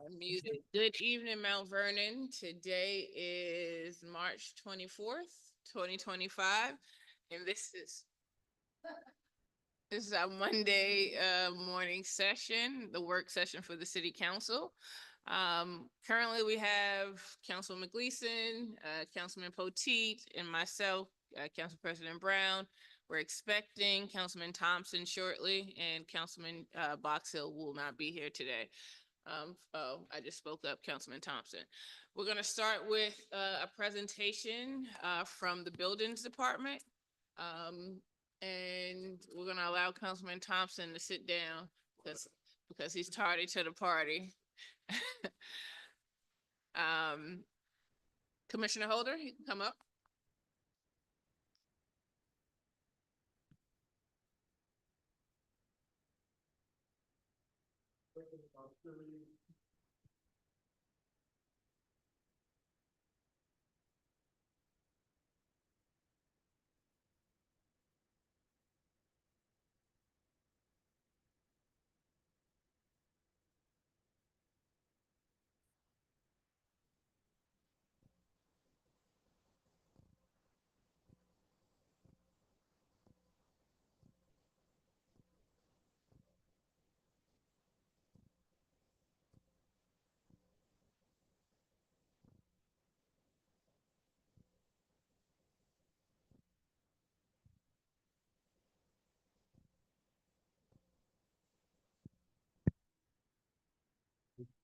I'm muted. Good evening, Mount Vernon. Today is March 24th, 2025, and this is our Monday morning session, the work session for the City Council. Currently, we have Councilman Gleason, Councilman Potteet, and myself, Council President Brown. We're expecting Councilman Thompson shortly, and Councilman Box Hill will not be here today. Oh, I just spoke up, Councilman Thompson. We're going to start with a presentation from the Buildings Department. Um, and we're going to allow Councilman Thompson to sit down because he's tardy to the party. Commissioner Holder, you can come up.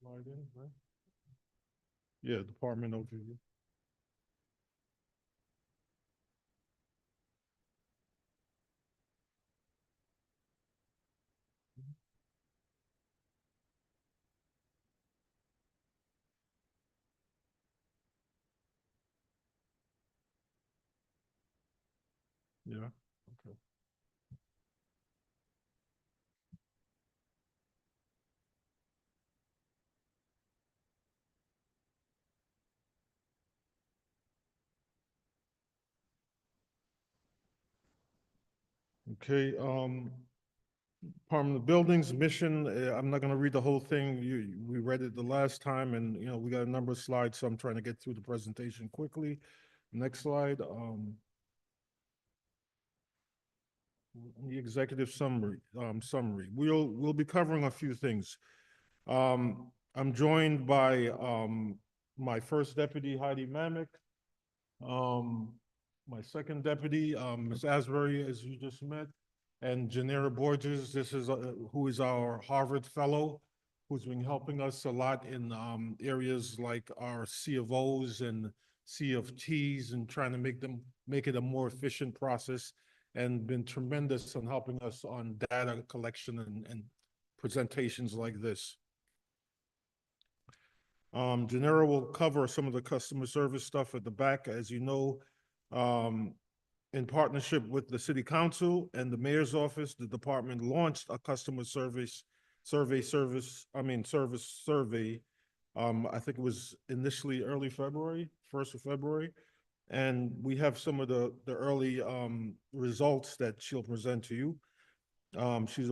Slide in, right? Yeah, department overview. Yeah, okay. Okay, Department of Buildings mission, I'm not gonna read the whole thing. We read it the last time and, we got a number of slides, so I'm trying to get through the presentation quickly. Next slide, the executive summary. We'll be covering a few things. I'm joined by, my first deputy, Heidi Mamek, my second deputy, Ms. Asbury, as you just met, and Janera Borges, this is, who is our Harvard Fellow, who's been helping us a lot in, areas like our C of Os and C of Ts and trying to make it a more efficient process, and been tremendous in helping us on data collection and presentations like this. Janera will cover some of the customer service stuff at the back. As you know, in partnership with the City Council and the Mayor's Office, the department launched a customer service survey. I think it was initially early February, 1st of February. And we have some of the early results that she'll present to you.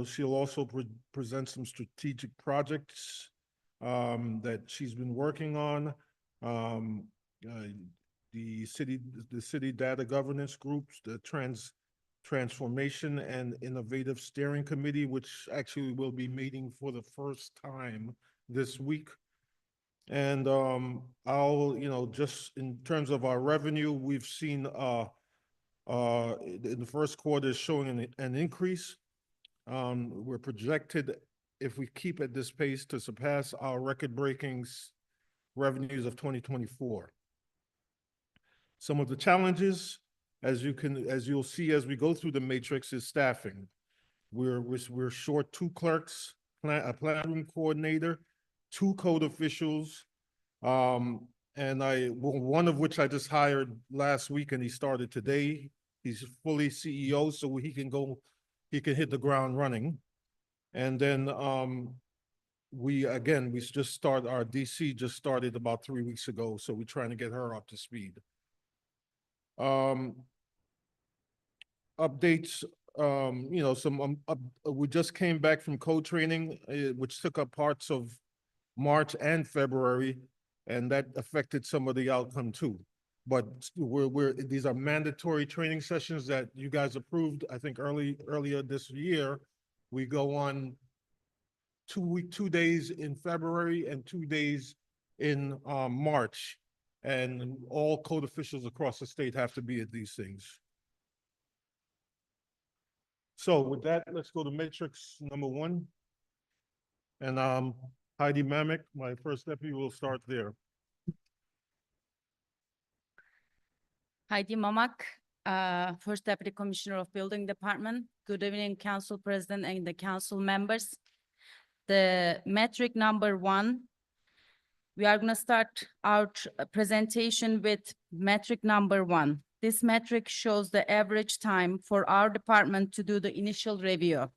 She'll also present some strategic projects that she's been working on. Um, uh, the city data governance groups, the transformation and innovative steering committee, which actually will be meeting for the first time this week. And I'll, just in terms of our revenue, we've seen in the first quarter is showing an increase. We're projected, if we keep at this pace, to surpass our record-breaking revenues of 2024. Some of the challenges, as you'll see as we go through the matrix, is staffing. We're short 2 clerks, a plant room coordinator, 2 code officials, and one of which I just hired last week, and he started today. He's fully CEO, so he can hit the ground running. And then we just started, our DC just started about 3 weeks ago, so we're trying to get her up to speed. Updates, we just came back from code training, which took up parts of March and February, and that affected some of the outcome too. But these are mandatory training sessions that you guys approved, I think earlier this year. We go on 2 days in February and 2 days in March. And all code officials across the state have to be at these things. So with that, let's go to matrix number 1. And Heidi Mamek, my first deputy, will start there. Heidi Mamak, First Deputy Commissioner of Building Department. Good evening, Council President and the council members. The metric number 1, we are going to start our presentation with metric number 1. This metric shows the average time for our department to do the initial review.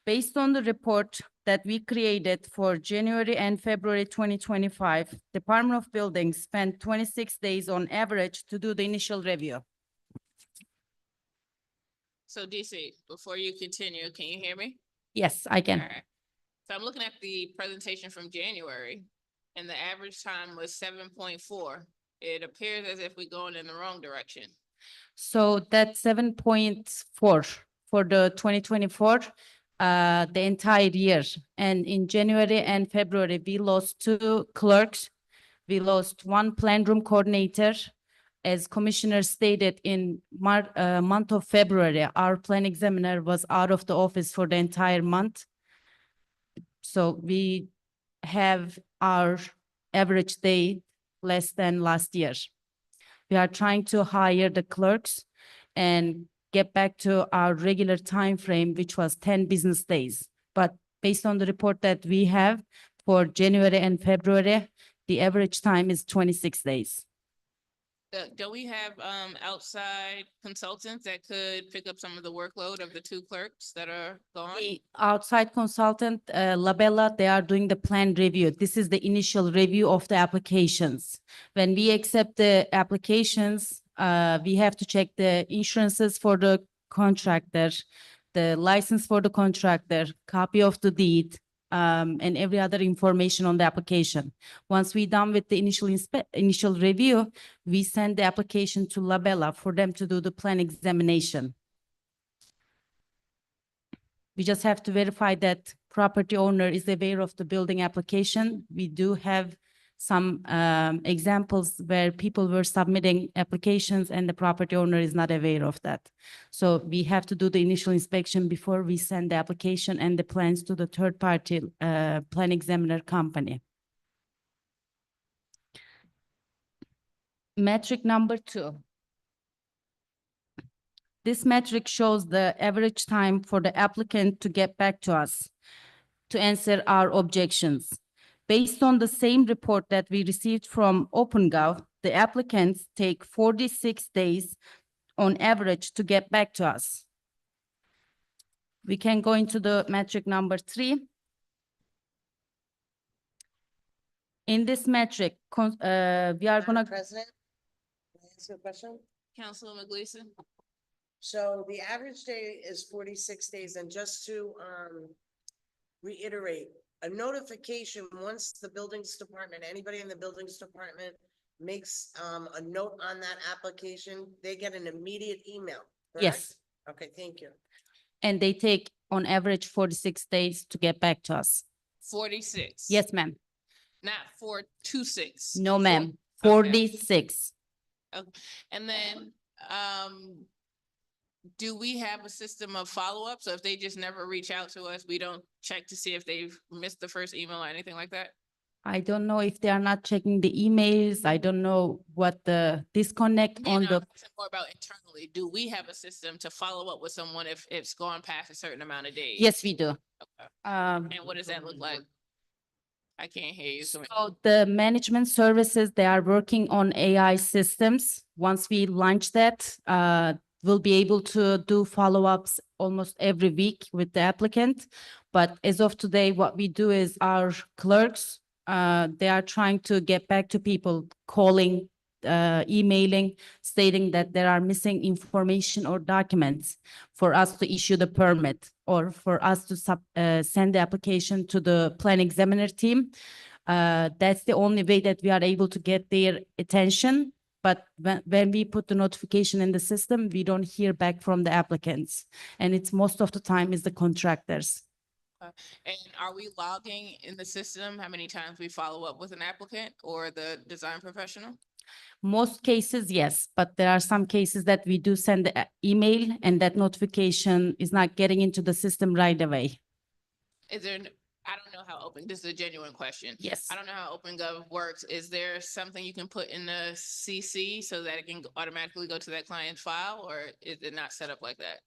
Based on the report that we created for January and February 2025, Department of Buildings spent 26 days on average to do the initial review. So DC, before you continue, can you hear me? Yes, I can. All right. So I'm looking at the presentation from January, and the average time was 7.4. It appears as if we're going in the wrong direction. So that's 7.4 for the 2024, the entire year. And in January and February, we lost 2 clerks. We lost 1 plan room coordinator. As Commissioner stated, in month of February, our plan examiner was out of the office for the entire month. So we have our average day less than last year. We are trying to hire the clerks and get back to our regular time frame, which was 10 business days. But based on the report that we have for January and February, the average time is 26 days. Do we have outside consultants that could pick up some of the workload of the 2 clerks that are gone? The outside consultant, Labella, they are doing the plan review. This is the initial review of the applications. When we accept the applications, we have to check the insurances for the contractor, the license for the contractor, copy of the deed, and every other information on the application. Once we're done with the initial review, we send the application to Labella for them to do the plan examination. We just have to verify that property owner is aware of the building application. We do have some examples where people were submitting applications and the property owner is not aware of that. So we have to do the initial inspection before we send the application and the plans to the third-party plan examiner company. Metric number 2. This metric shows the average time for the applicant to get back to us to answer our objections. Based on the same report that we received from OpenGov, the applicants take 46 days on average to get back to us. We can go into the metric number 3. In this metric, we are Madam gonna, President, can I ask you a question? Councilwoman Gleason? So the average day is 46 days, and just to reiterate, a notification, once the buildings department, anybody in the buildings department makes a note on that application, they get an immediate email, correct? yes, Okay, thank you. and they take on average 46 days to get back to us. 46? Yes, ma'am. Not 426? No, ma'am. Okay. 46. And then, do we have a system of follow-up? So if they just never reach out to us, we don't check to see if they've missed the first email or anything like that? I don't know if they are not checking the emails. I don't know what the disconnect on the, More about internally, do we have a system to follow up with someone if it's gone past a certain amount of days? yes, we do. Okay. And what does that look like? I can't hear you. So So the management services, they are working on AI systems. Once we launch that, we'll be able to do follow-ups almost every week with the applicant. But as of today, what we do is our clerks, they are trying to get back to people, calling emailing stating that there are missing information or documents for us to issue the permit or for us to send the application to the plan examiner team. That's the only way that we are able to get their attention. But when we put the notification in the system, we don't hear back from the applicants. And it's most of the time is the contractors. And are we logging in the system how many times we follow up with an applicant or the design professional? Most cases, yes, but there are some cases that we do send the email and that notification is not getting into the system right away. Is there, I don't know how open, this is a genuine question. Yes. I don't know how OpenGov works. Is there something you can put in the CC so that it can automatically go to that client's file, or is it not set up like that?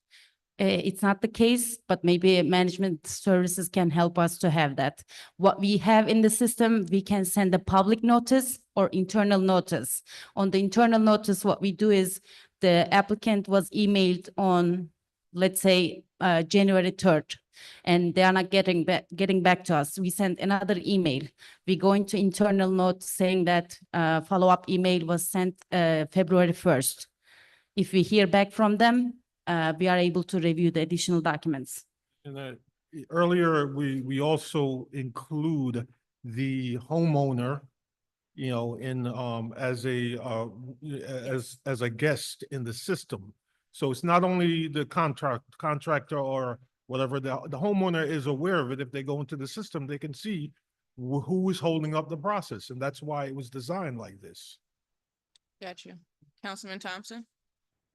It's not the case, but maybe management services can help us to have that. What we have in the system, we can send a public notice or internal notice. On the internal notice, what we do is the applicant was emailed on, let's say, January 3rd, and they are not getting back to us. We send another email. We go into internal note saying that follow-up email was sent February 1st. If we hear back from them, we are able to review the additional documents. And earlier, we also include the homeowner, you know, in as a guest in the system. So it's not only the contractor or whatever, the homeowner is aware of it. If they go into the system, they can see who is holding up the process, and that's why it was designed like this. Got you. Councilman Thompson?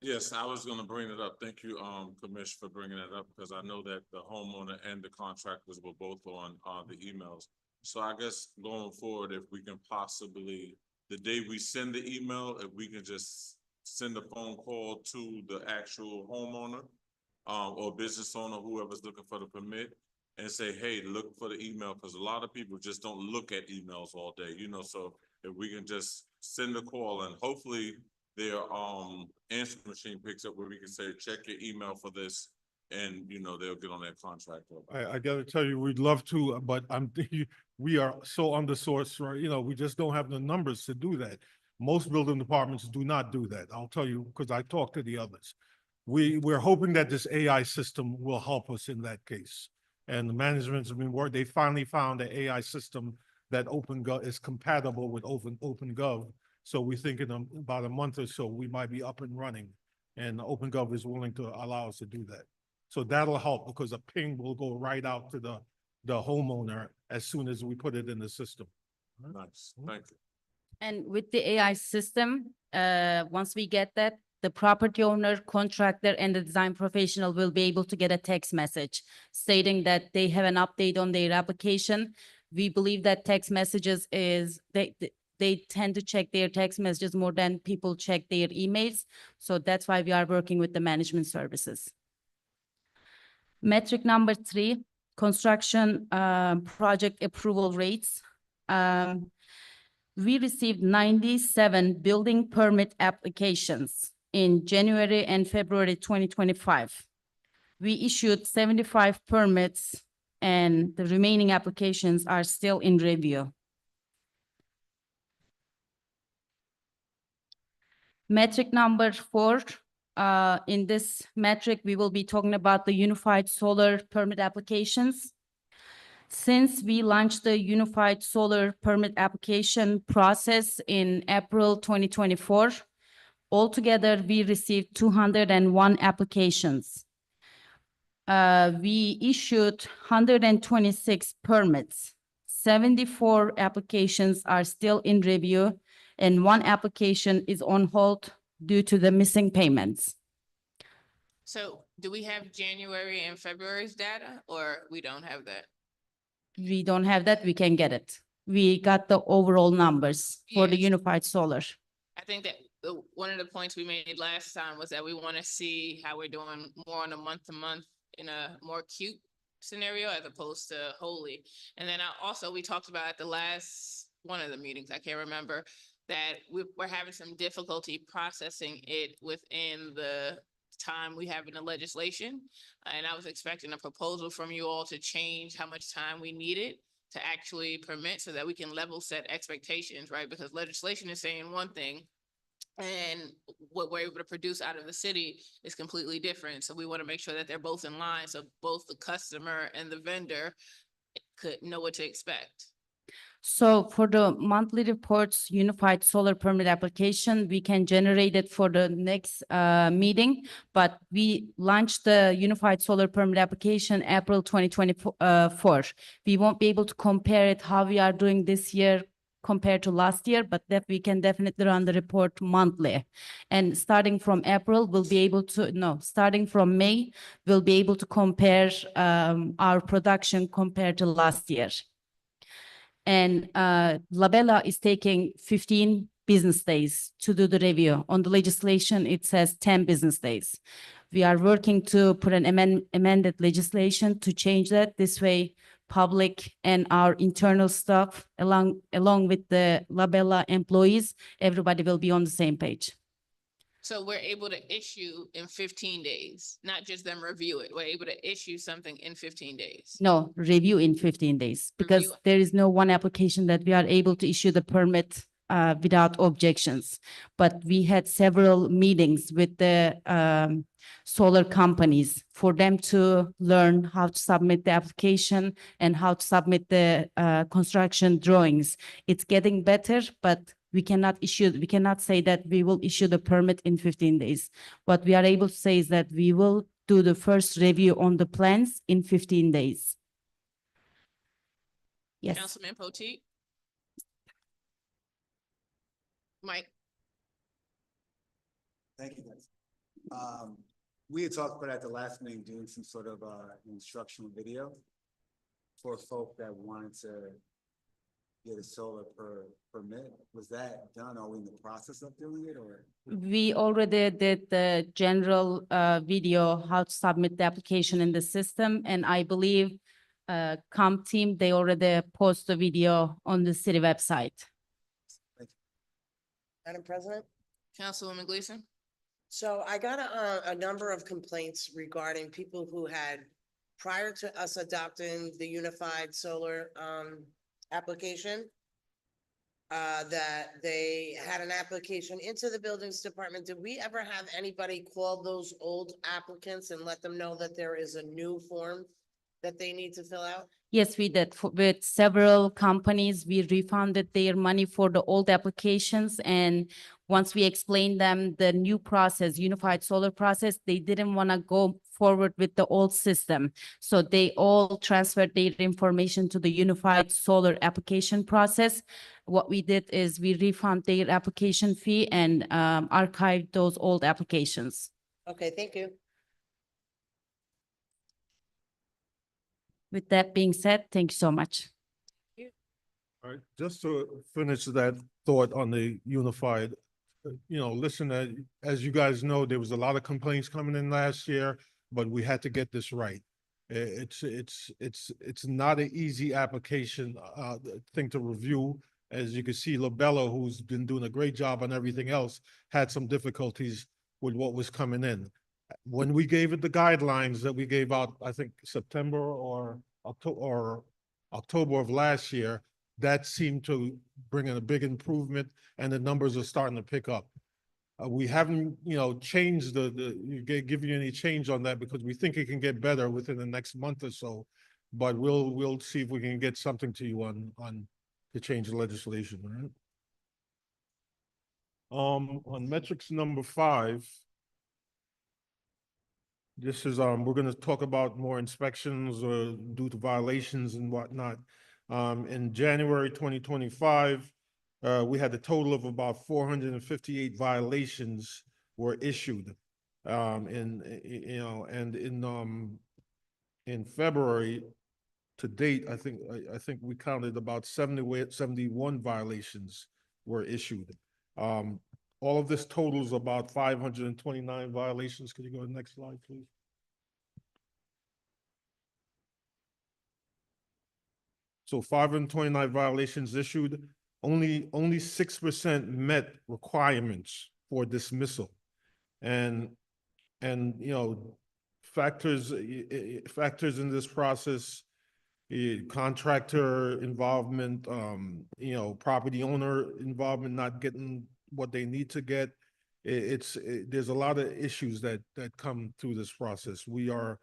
Yes, I was gonna bring it up. Thank you, Commissioner, for bringing it up, because I know that the homeowner and the contractors were both on the emails. So I guess going forward, if we can possibly, the day we send the email, if we can just send a phone call to the actual homeowner or business owner, whoever's looking for the permit, and say, hey, look for the email, because a lot of people just don't look at emails all day, you know, so if we can just send a call and hopefully their answer machine picks up where we can say, check your email for this, and you know, they'll get on that contract. I gotta tell you, we'd love to, but we are so undersourced, right? You know, we just don't have the numbers to do that. Most building departments do not do that. I'll tell you, because I talked to the others. We're hoping that this AI system will help us in that case. And the management's been working, they finally found an AI system that OpenGov is compatible with OpenGov. So we think in about a month or so, we might be up and running, and OpenGov is willing to allow us to do that. So that'll help, because a ping will go right out to the homeowner as soon as we put it in the system. Nice, thank you. And with the AI system, once we get that, the property owner, contractor, and the design professional will be able to get a text message stating that they have an update on their application. We believe that text messages is, they tend to check their text messages more than people check their emails. So that's why we are working with the management services. Metric number 3, construction project approval rates. We received 97 building permit applications in January and February 2025. We issued 75 permits, and the remaining applications are still in review. Metric number 4, in this metric, we will be talking about the unified solar permit applications. Since we launched the unified solar permit application process in April 2024, altogether, we received 201 applications. We issued 126 permits. 74 applications are still in review, and 1 application is on hold due to the missing payments. So do we have January and February's data, or we don't have that? We don't have that, we can get it. We got the overall numbers for the Yes. unified solar. I think that one of the points we made last time was that we want to see how we're doing more on a month-to-month in a more acute scenario as opposed to wholly. And then we talked about at the last one of the meetings, I can't remember, that we're having some difficulty processing it within the time we have in the legislation. And I was expecting a proposal from you all to change how much time we needed to actually permit so that we can level set expectations, right? Because legislation is saying one thing, And what we're able to produce out of the city is completely different. So we want to make sure that they're both in line, so both the customer and the vendor could know what to expect. So for the monthly reports, unified solar permit application, we can generate it for the next meeting. But we launched the unified solar permit application April 2024. We won't be able to compare it how we are doing this year compared to last year, but that we can definitely run the report monthly. And starting from April, we'll be able to, no, starting from May, we'll be able to compare our production compared to last year. And Labella is taking 15 business days to do the review. On the legislation, it says 10 business days. We are working to put an amended legislation to change that. This way, public and our internal staff, along with the Labella employees, everybody will be on the same page. So we're able to issue in 15 days, not just them review it. We're able to issue something in 15 days. No, review in 15 days, because Review. there is no one application that we are able to issue the permit without objections. But we had several meetings with the solar companies for them to learn how to submit the application and how to submit the construction drawings. It's getting better, but we cannot say that we will issue the permit in 15 days. What we are able to say is that we will do the first review on the plans in 15 days. Yes. Councilman Potteet? Mike? Thank you, guys. We had talked about at the last meeting doing some sort of instructional video for folk that wanted to get a solar permit. Was that done? Are we in the process of doing it, or? We already did the general video, how to submit the application in the system, and I believe comp team, they already post the video on the city website. Madam President? Councilwoman Gleason? So I got a number of complaints regarding people who had, prior to us adopting the unified solar application, that they had an application into the buildings department. Did we ever have anybody call those old applicants and let them know that there is a new form that they need to fill out? Yes, we did. With several companies, we refunded their money for the old applications. And once we explained them the new process, unified solar process, they didn't want to go forward with the old system. So they all transferred their information to the unified solar application process. What we did is we refund their application fee and archived those old applications. Okay, thank you. With that being said, thank you so much. All right, just to finish that thought on the unified, listen, as you guys know, there was a lot of complaints coming in last year, but we had to get this right. It's not an easy application, thing to review. As you can see, Labella, who's been doing a great job on everything else, had some difficulties with what was coming in. When we gave it the guidelines that we gave out, I think September or October of last year, that seemed to bring in a big improvement, and the numbers are starting to pick up. We haven't, changed give you any change on that because we think it can get better within the next month or so. But we'll see if we can get something to you on to change the legislation, all right? On metrics number 5. This is, we're gonna talk about more inspections due to violations and whatnot. In January 2025, we had a total of about 458 violations were issued. And in February to date, I think we counted about 71 violations were issued. All of this totals about 529 violations. Can you go to the next slide, please? So 529 violations issued, only 6% met requirements for dismissal. And factors in this process, contractor involvement, property owner involvement, not getting what they need to get, there's a lot of issues that come through this process. We are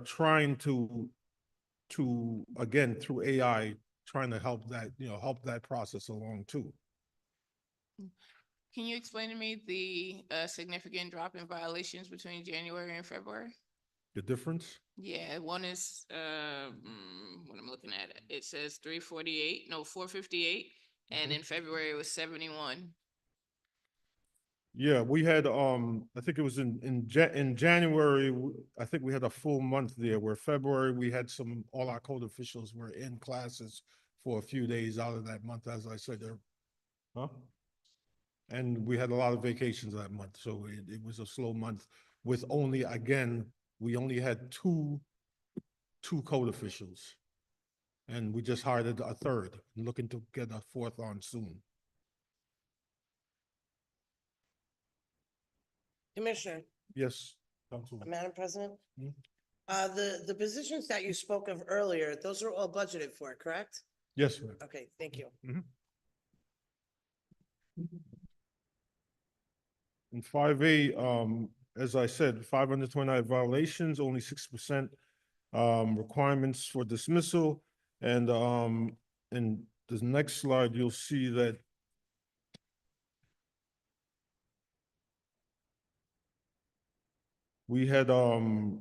trying to, again, through AI, trying to help that process along too. Can you explain to me the significant drop in violations between January and February? The difference? Yeah, one is, what I'm looking at, it says 458, and in February it was 71. Yeah, we had, I think it was in January, I think we had a full month there, where February, we had all our code officials were in classes for a few days out of that month, as I said there. Huh? And we had a lot of vacations that month, so it was a slow month with only, again, we only had two code officials. And we just hired a third, looking to get a fourth on soon. Commissioner, Yes, Councilwoman. Madam President? Hmm? The positions that you spoke of earlier, those are all budgeted for, correct? Yes, ma'am. Okay, thank you. In 5A, as I said, 529 violations, only 6% requirements for dismissal. And in the next slide, you'll see that we had, in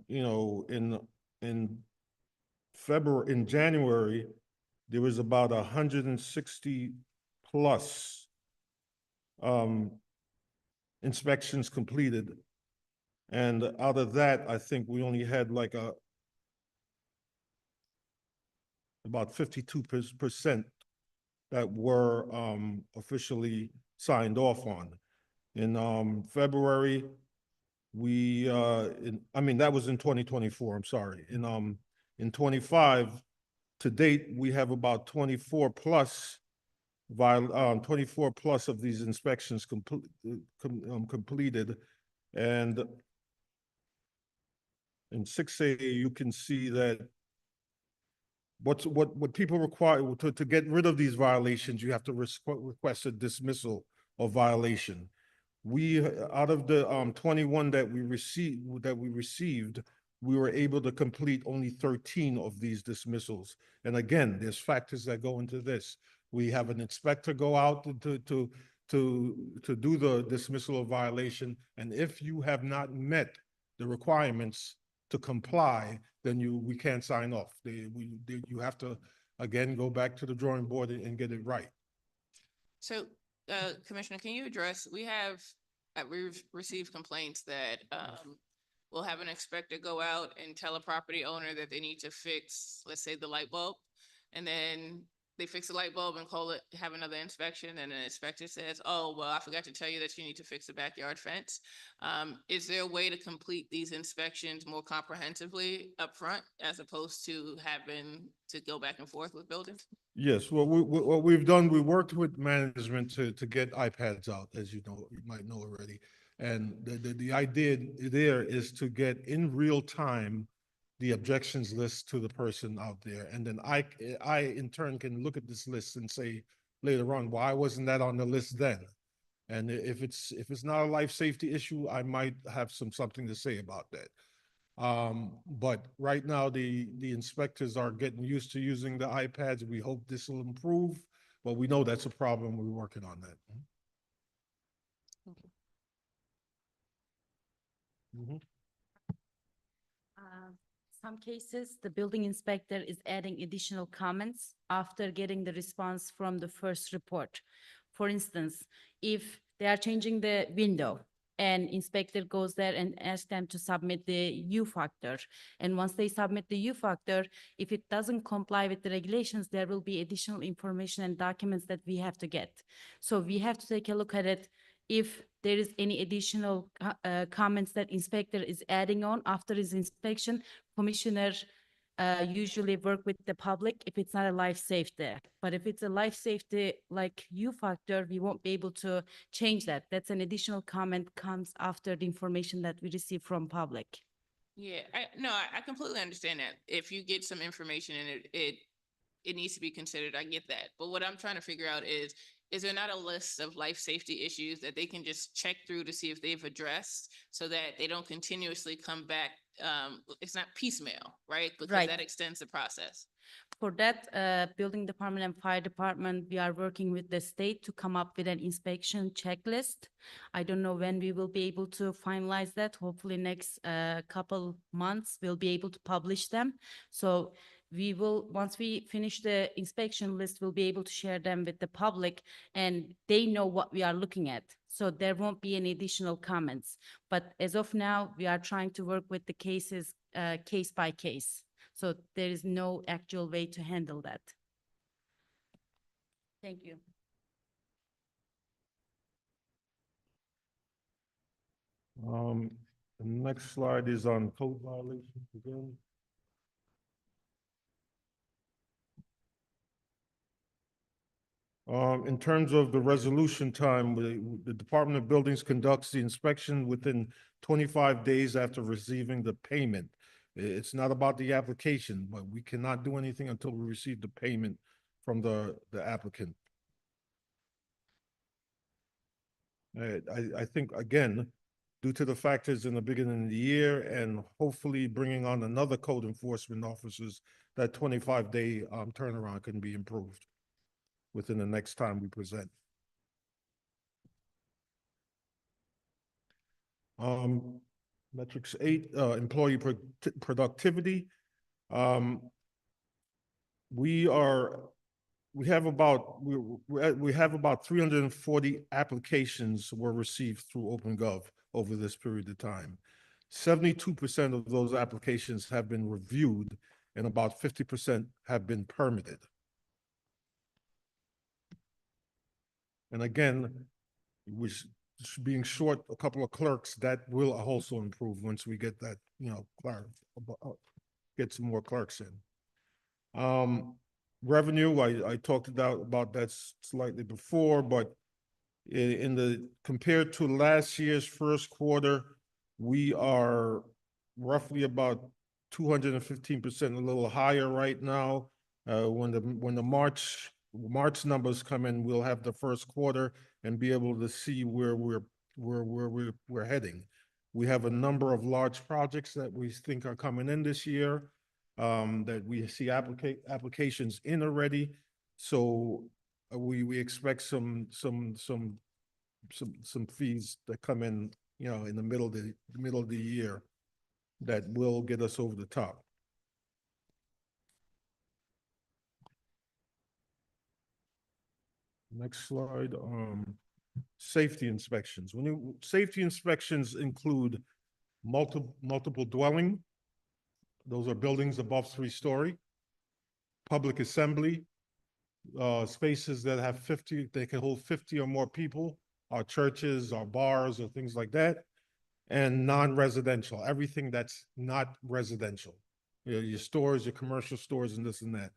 February, in January, there was about 160 plus inspections completed. And out of that, I think we only had like about 52% that were officially signed off on. In February, that was in 2024, I'm sorry. In 25, to date, we have about 24 plus of these inspections completed. And in 6A, you can see that what people require to get rid of these violations, you have to request a dismissal of violation. Out of the 21 that we received, we were able to complete only 13 of these dismissals. And again, there's factors that go into this. We have an inspector go out to do the dismissal of violation. And if you have not met the requirements to comply, then we can't sign off. You have to, again, go back to the drawing board and get it right. So, Commissioner, can you address, we've received complaints that we'll have an inspector go out and tell a property owner that they need to fix, let's say, the light bulb, and then they fix the light bulb and have another inspection, and the inspector says, oh, well, I forgot to tell you that you need to fix the backyard fence. Is there a way to complete these inspections more comprehensively upfront as opposed to having to go back and forth with buildings? Yes, well, what we've done, we worked with management to get iPads out, as you might know already. And the idea there is to get in real time the objections list to the person out there. And then I in turn can look at this list and say later on, why wasn't that on the list then? And if it's not a life safety issue, I might have something to say about that. But right now the inspectors are getting used to using the iPads. We hope this will improve, but we know that's a problem. We're working on that. Mm-hmm. Some cases, the building inspector is adding additional comments after getting the response from the first report. For instance, if they are changing the window and inspector goes there and asks them to submit the U factor. And once they submit the U factor, if it doesn't comply with the regulations, there will be additional information and documents that we have to get. So we have to take a look at it. If there is any additional comments that inspector is adding on after his inspection, commissioner usually work with the public if it's not a life safety. But if it's a life safety like U factor, we won't be able to change that. That's an additional comment comes after the information that we receive from public. Yeah, I completely understand that. If you get some information and it needs to be considered, I get that. But what I'm trying to figure out is is there not a list of life safety issues that they can just check through to see if they've addressed so that they don't continuously come back? It's not piecemeal, right? Because Right. that extends the process. For that, building department and fire department, we are working with the state to come up with an inspection checklist. I don't know when we will be able to finalize that. Hopefully next couple months, we'll be able to publish them. So we will, once we finish the inspection list, we'll be able to share them with the public and they know what we are looking at. So there won't be any additional comments. But as of now, we are trying to work with the cases, case by case. So there is no actual way to handle that. Thank you. The next slide is on code violations again. In terms of the resolution time, the Department of Buildings conducts the inspection within 25 days after receiving the payment. It's not about the application, but we cannot do anything until we receive the payment from the applicant. I think, again, due to the factors in the beginning of the year and hopefully bringing on another code enforcement officers, that 25-day turnaround can be improved within the next time we present. Metrics 8, employee productivity. We have about 340 applications were received through OpenGov over this period of time. 72% of those applications have been reviewed and about 50% have been permitted. And again, being short a couple of clerks, that will also improve once we get that, get some more clerks in. Revenue, I talked about that slightly before, but compared to last year's first quarter, we are roughly about 215%, a little higher right now. When the March numbers come in, we'll have the first quarter and be able to see where we're heading. We have a number of large projects that we think are coming in this year, that we see applications in already. So we expect some fees that come in, in the middle of the year that will get us over the top. Next slide. Safety inspections. Safety inspections include multiple dwelling. Those are buildings above 3-story. Public assembly, spaces that have 50, they can hold 50 or more people, our churches, our bars, or things like that. And non-residential, everything that's not residential. Your stores, your commercial stores, and this and that.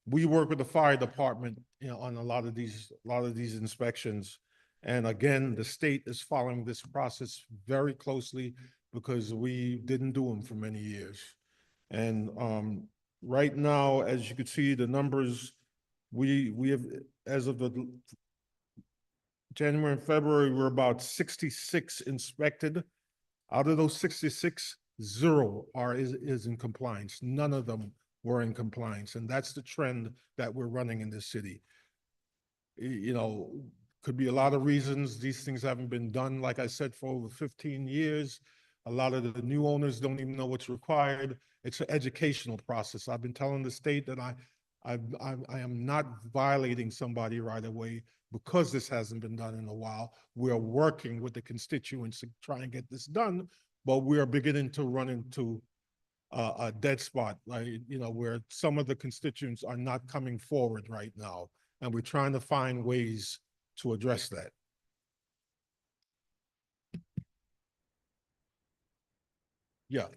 We work with the fire department, on a lot of these inspections. And again, the state is following this process very closely because we didn't do them for many years. And right now, as you can see, the numbers, we have, as of the January and February, we're about 66 inspected. Out of those 66, 0 is in compliance. None of them were in compliance. And that's the trend that we're running in this city. Could be a lot of reasons. These things haven't been done, like I said, for over 15 years. A lot of the new owners don't even know what's required. It's an educational process. I've been telling the state that I am not violating somebody right away because this hasn't been done in a while. We're working with the constituents to try and get this done, but we are beginning to run into a dead spot, where some of the constituents are not coming forward right now, and we're trying to find ways to address that. Yeah.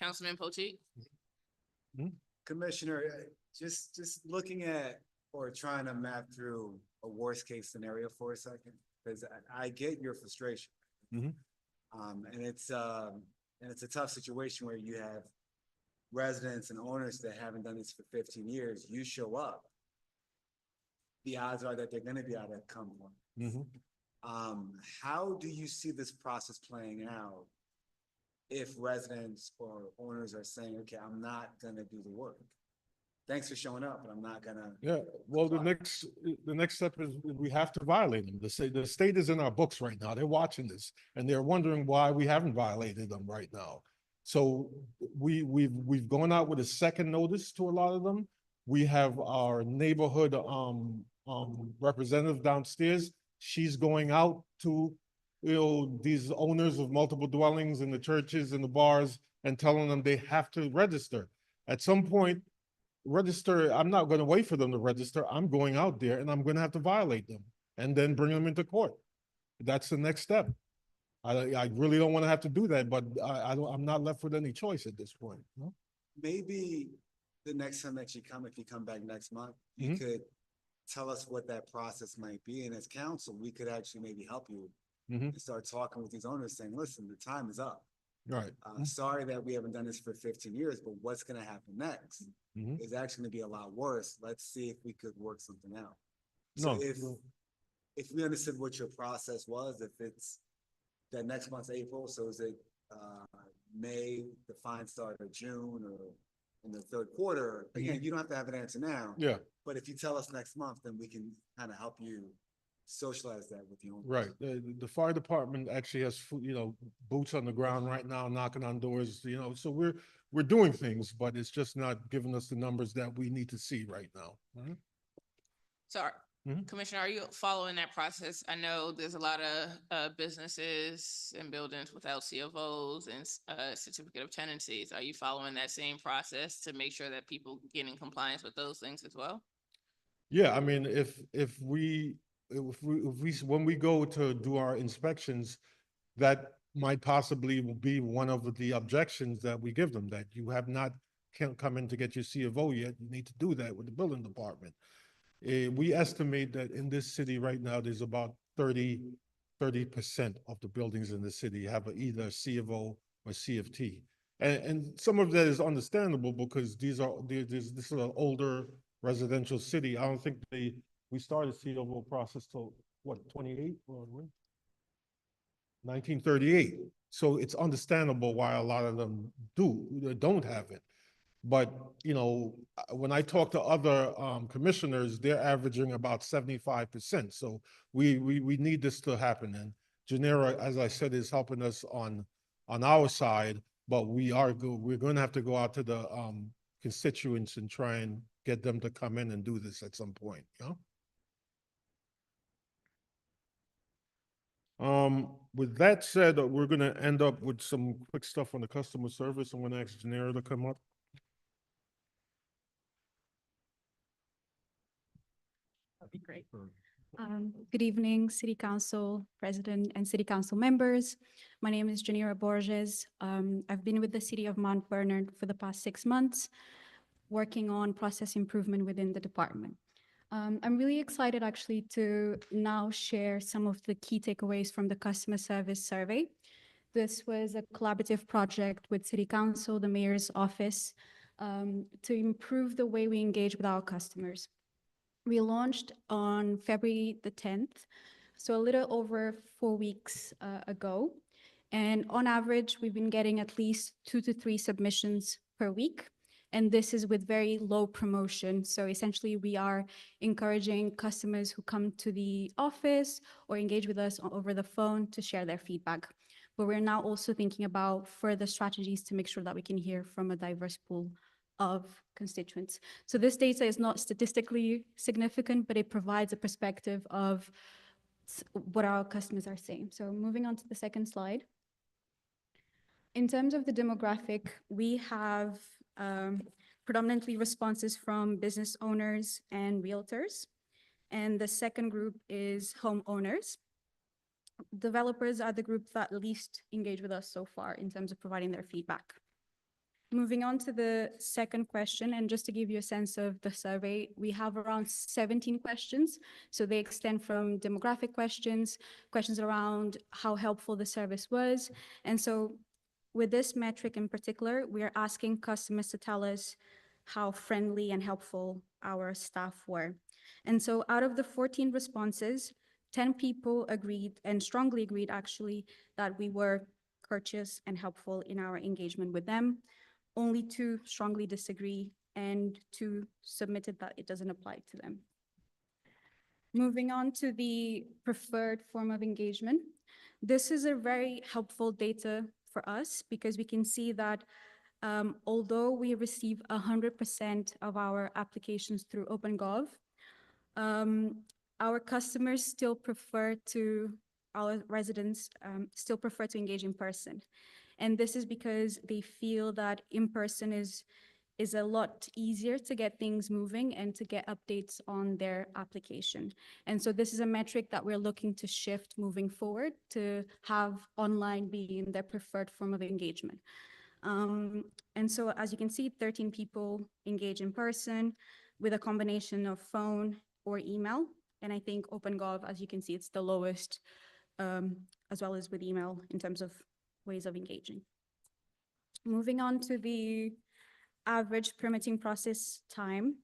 Councilman Potteet? Commissioner, just looking at or trying to map through a worst case scenario for a second, because I get your frustration. Mhm. And it's a tough situation where you have residents and owners that haven't done this for 15 years. You show up the odds are that they're gonna be able to come one. Mhm. How do you see this process playing out? If residents or owners are saying, okay, I'm not gonna do the work. Thanks for showing up, but I'm not gonna. Yeah, well, the Fine. next step is we have to violate them. The state is in our books right now. They're watching this and they're wondering why we haven't violated them right now. So we've gone out with a second notice to a lot of them. We have our neighborhood, representative downstairs. She's going out to, these owners of multiple dwellings in the churches and the bars and telling them they have to register. At some point, register, I'm not gonna wait for them to register. I'm going out there and I'm gonna have to violate them and then bring them into court. That's the next step. I really don't wanna have to do that, but I'm not left with any choice at this point. No? Maybe the next time that you come, if you come back next month, you Mhm. could tell us what that process might be, and as council, we could actually maybe help you. Mhm. And start talking with these owners saying, listen, the time is up. Right. Sorry that we haven't done this for 15 years, but what's gonna happen next? Mhm. Is actually gonna be a lot worse. Let's see if we could work something out. So No. if we understood what your process was, if it's that next month's April, so is it May, the fine start of June, or in the third quarter? Again, you don't have to have an answer now. Yeah, But if you tell us next month, then we can kind of help you socialize that with the owners. right. The fire department actually has, boots on the ground right now, knocking on doors, so we're doing things, but it's just not giving us the numbers that we need to see right now. Mhm. So, Mhm. Commissioner, are you following that process? I know there's a lot of businesses and buildings without CFOs and certificate of tenancies. Are you following that same process to make sure that people get in compliance with those things as well? Yeah, I mean, when we go to do our inspections, that might possibly be one of the objections that we give them, that you have not can't come in to get your C of O yet. You need to do that with the building department. We estimate that in this city right now, there's about 30% of the buildings in the city have either C of O or CFT. And some of that is understandable because this is an older residential city. I don't think we started C of O process till what, 28 or when? 1938. So it's understandable why a lot of them don't have it. But, when I talk to other commissioners, they're averaging about 75%. So we need this to happen. And Genera, as I said, is helping us on our side, but we're going to have to go out to the constituents and try and get them to come in and do this at some point, With that said, we're gonna end up with some quick stuff on the customer service. I'm gonna ask Genera to come up. That'd be great. Good evening, City Council President and City Council members. My name is Janira Borges. I've been with the City of Mount Bernard for the past 6 months, working on process improvement within the department. I'm really excited actually to now share some of the key takeaways from the customer service survey. This was a collaborative project with City Council, the Mayor's Office, to improve the way we engage with our customers. We launched on February the 10th, so a little over 4 weeks ago. And on average, we've been getting at least 2 to 3 submissions per week. And this is with very low promotion. So essentially, we are encouraging customers who come to the office or engage with us over the phone to share their feedback. But we're now also thinking about further strategies to make sure that we can hear from a diverse pool of constituents. So this data is not statistically significant, but it provides a perspective of what our customers are saying. So moving on to the second slide. In terms of the demographic, we have predominantly responses from business owners and realtors. And the second group is homeowners. Developers are the group that least engage with us so far in terms of providing their feedback. Moving on to the second question, and just to give you a sense of the survey, we have around 17 questions. So they extend from demographic questions, questions around how helpful the service was. And so with this metric in particular, we are asking customers to tell us how friendly and helpful our staff were. And so out of the 14 responses, 10 people agreed and strongly agreed actually that we were courteous and helpful in our engagement with them. Only 2 strongly disagree and 2 submitted that it doesn't apply to them. Moving on to the preferred form of engagement. This is a very helpful data for us because we can see that although we receive 100% of our applications through OpenGov, our customers still prefer to, our residents still prefer to engage in person. And this is because they feel that in person is a lot easier to get things moving and to get updates on their application. And so this is a metric that we're looking to shift moving forward to have online being their preferred form of engagement. And so as you can see, 13 people engage in person with a combination of phone or email. And I think OpenGov, as you can see, it's the lowest, as well as with email in terms of ways of engaging. Moving on to the average permitting process time.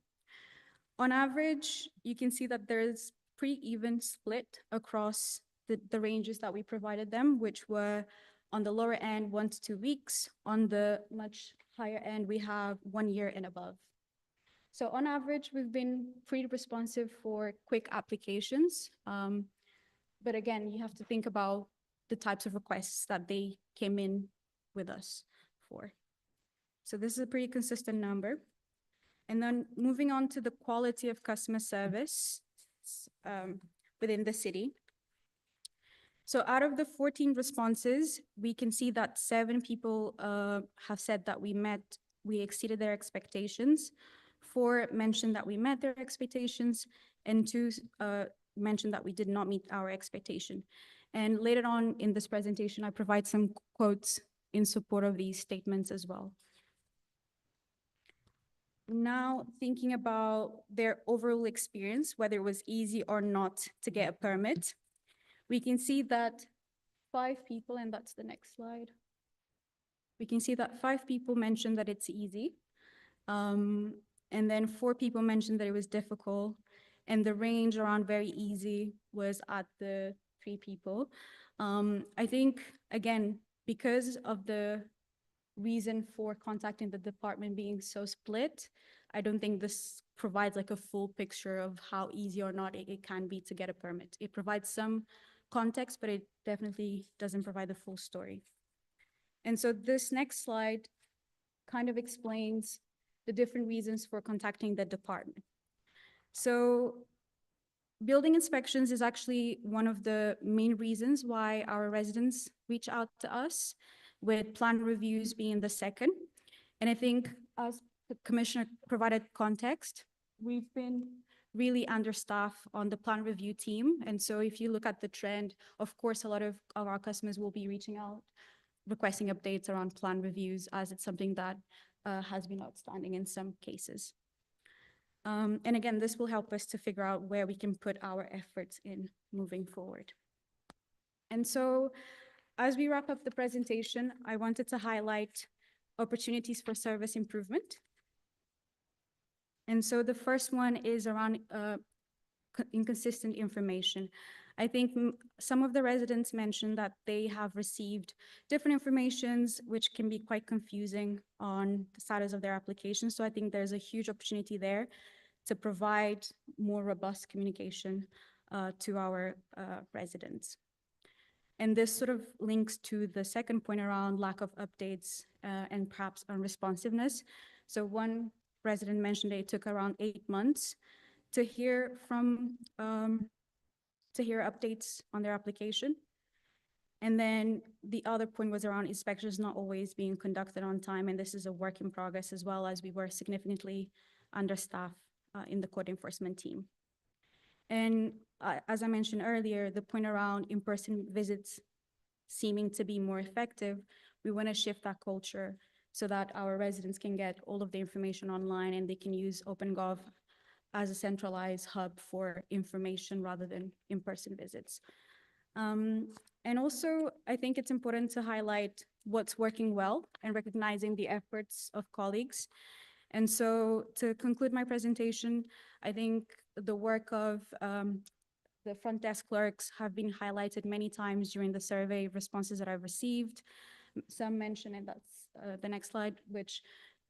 On average, you can see that there's pretty even split across the ranges that we provided them, which were on the lower end, 1 to 2 weeks. On the much higher end, we have 1 year and above. So on average, we've been pretty responsive for quick applications. But again, you have to think about the types of requests that they came in with us for. So this is a pretty consistent number. And then moving on to the quality of customer service within the city. So out of the 14 responses, we can see that 7 people have said that we exceeded their expectations. 4 mentioned that we met their expectations, and 2 mentioned that we did not meet our expectation. And later on in this presentation, I provide some quotes in support of these statements as well. Now, thinking about their overall experience, whether it was easy or not to get a permit, we can see that 5 people, and that's the next slide. We can see that 5 people mentioned that it's easy. And then 4 people mentioned that it was difficult. And the range around very easy was at the 3 people. I think, again, because of the reason for contacting the department being so split, I don't think this provides like a full picture of how easy or not it can be to get a permit. It provides some context, but it definitely doesn't provide the full story. And so this next slide kind of explains the different reasons for contacting the department. So building inspections is actually one of the main reasons why our residents reach out to us, with plan reviews being the second. And I think as the commissioner provided context, we've been really understaffed on the plan review team. And so if you look at the trend, of course, a lot of our customers will be reaching out, requesting updates around plan reviews, as it's something that has been outstanding in some cases. And again, this will help us to figure out where we can put our efforts in moving forward. And so as we wrap up the presentation, I wanted to highlight opportunities for service improvement. And so the first one is around inconsistent information. I think some of the residents mentioned that they have received different informations, which can be quite confusing on the status of their application. So I think there's a huge opportunity there to provide more robust communication to our residents. And this sort of links to the second point around lack of updates and perhaps unresponsiveness. So one resident mentioned it took around 8 months to hear from, to hear updates on their application. And then the other point was around inspections not always being conducted on time. And this is a work in progress, as well as we were significantly understaffed in the code enforcement team. And as I mentioned earlier, the point around in-person visits seeming to be more effective, we want to shift that culture so that our residents can get all of the information online and they can use OpenGov as a centralized hub for information rather than in-person visits. And also, I think it's important to highlight what's working well and recognizing the efforts of colleagues. And so to conclude my presentation, I think the work of the front desk clerks have been highlighted many times during the survey responses that I've received. Some mention, and that's the next slide, which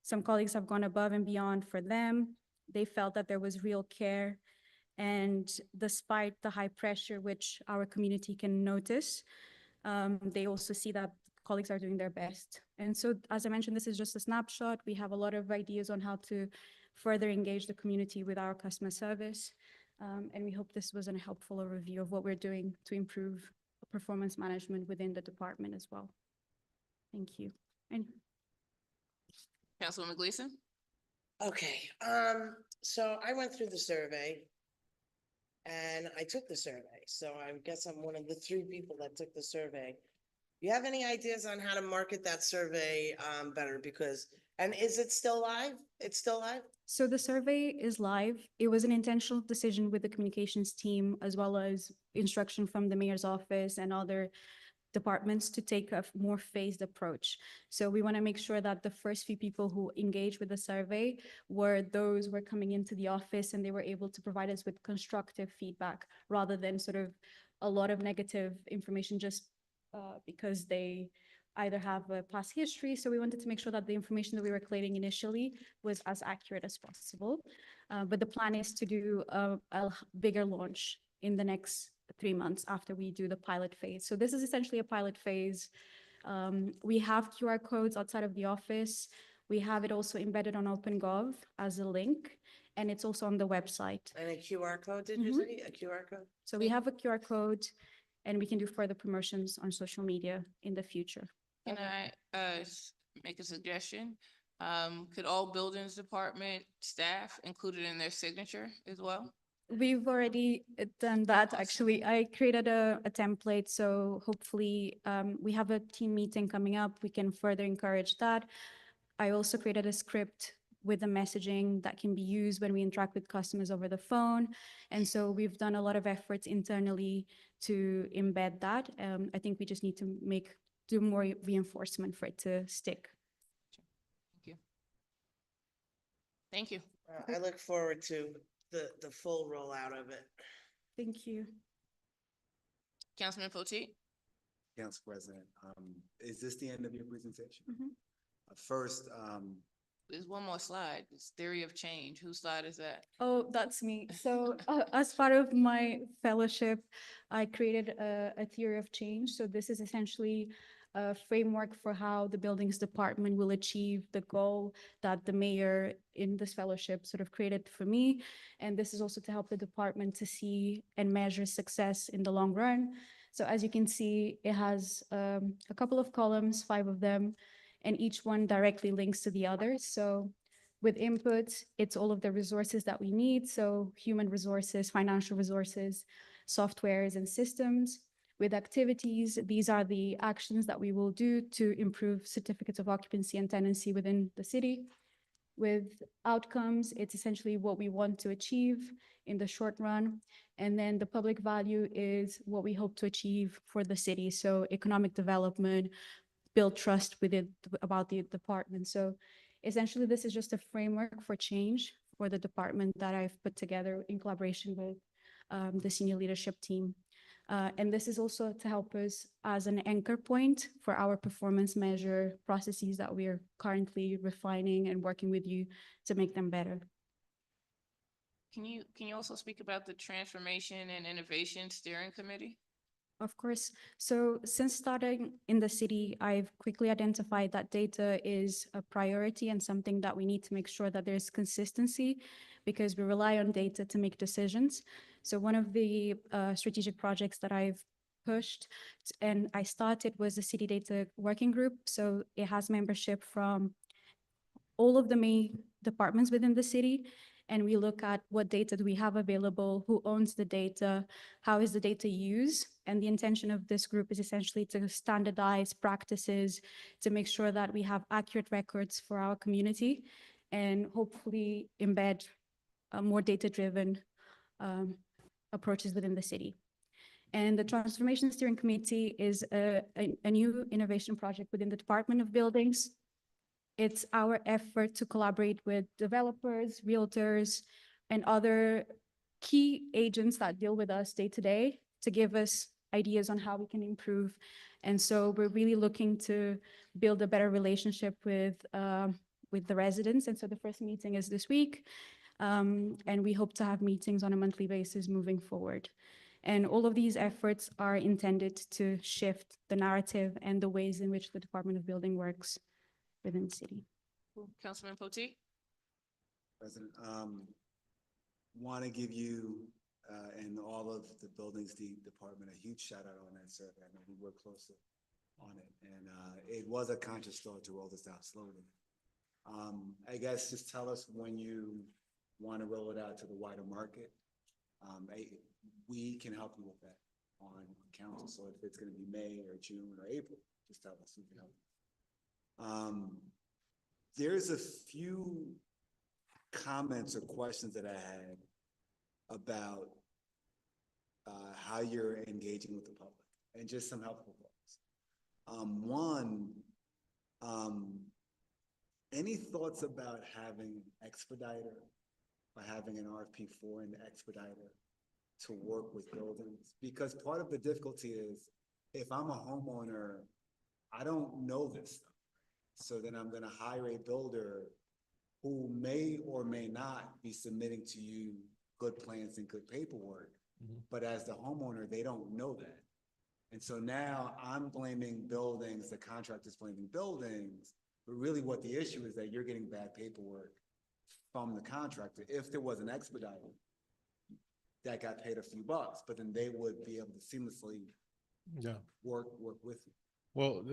some colleagues have gone above and beyond for them. They felt that there was real care, and despite the high pressure which our community can notice, they also see that colleagues are doing their best. And so, as I mentioned, this is just a snapshot. We have a lot of ideas on how to further engage the community with our customer service. And we hope this was a helpful overview of what we're doing to improve performance management within the department as well. Thank you. And Councilwoman Gleason? Okay, so I went through the survey. And I took the survey, so I guess I'm one of the 3 people that took the survey. You have any ideas on how to market that survey better? And is it still live? It's still live? so the survey is live. It was an intentional decision with the communications team, as well as instruction from the mayor's office and other departments to take a more phased approach. So we want to make sure that the first few people who engage with the survey were those who were coming into the office and they were able to provide us with constructive feedback rather than sort of a lot of negative information just because they either have a past history. So we wanted to make sure that the information that we were collating initially was as accurate as possible. But the plan is to do a bigger launch in the next 3 months after we do the pilot phase. So this is essentially a pilot phase. We have QR codes outside of the office. We have it also embedded on OpenGov as a link, and it's also on the website. And a QR code, did you say? A QR code? So we have a QR code, and we can do further promotions on social media in the future. Can I make a suggestion? Could all buildings department staff include it in their signature as well? We've already done that, actually. I created a template, so hopefully we have a team meeting coming up. We can further encourage that. I also created a script with the messaging that can be used when we interact with customers over the phone. And so we've done a lot of efforts internally to embed that. I think we just need to do more reinforcement for it to stick. Thank you. Thank you. I look forward to the full rollout of it. Thank you. Councilman Potteet? Council President, is this the end of your presentation? Mhm. First, There's one more slide. It's theory of change. Whose slide is that? Oh, that's me. So as part of my fellowship, I created a theory of change. So this is essentially a framework for how the buildings department will achieve the goal that the mayor in this fellowship sort of created for me. And this is also to help the department to see and measure success in the long run. So as you can see, it has a couple of columns, 5 of them, and each one directly links to the other. So with input, it's all of the resources that we need. So human resources, financial resources, softwares and systems. With activities, these are the actions that we will do to improve certificates of occupancy and tenancy within the city. With outcomes, it's essentially what we want to achieve in the short run. And then the public value is what we hope to achieve for the city. So economic development, build trust within about the department. So essentially, this is just a framework for change for the department that I've put together in collaboration with the senior leadership team. And this is also to help us as an anchor point for our performance measure processes that we are currently refining and working with you to make them better. Can you also speak about the Transformation and Innovation Steering Committee? Of course. So since starting in the city, I've quickly identified that data is a priority and something that we need to make sure that there's consistency because we rely on data to make decisions. So one of the strategic projects that I've pushed and I started was the City Data Working Group. So it has membership from all of the main departments within the city. And we look at what data do we have available, who owns the data, how is the data used? And the intention of this group is essentially to standardize practices to make sure that we have accurate records for our community and hopefully embed more data-driven approaches within the city. And the Transformation Steering Committee is a new innovation project within the Department of Buildings. It's our effort to collaborate with developers, realtors, and other key agents that deal with us day to day to give us ideas on how we can improve. And so we're really looking to build a better relationship with the residents. And so the first meeting is this week. And we hope to have meetings on a monthly basis moving forward. And all of these efforts are intended to shift the narrative and the ways in which the Department of Building works within the city. Councilman Potteet? President, want to give you, and all of the Buildings Department, a huge shout out on that survey. I know we worked closely on it, and, it was a conscious thought to roll this out slowly. I guess just tell us when you want to roll it out to the wider market. We can help you with that on council, so if it's gonna be May or June or April, just tell us, we can help. There's a few comments or questions that I had about how you're engaging with the public, and just some helpful thoughts. One, any thoughts about having expediter or having an RFP for an expediter to work with buildings? Because part of the difficulty is, if I'm a homeowner, I don't know this stuff. So then I'm gonna hire a builder who may or may not be submitting to you good plans and good paperwork. But as the homeowner, they don't know that. And so now I'm blaming buildings, the contractor's blaming buildings, but really what the issue is that you're getting bad paperwork from the contractor. If there was an expediter that got paid a few bucks, but then they would be able to seamlessly Yeah. work with you. Well,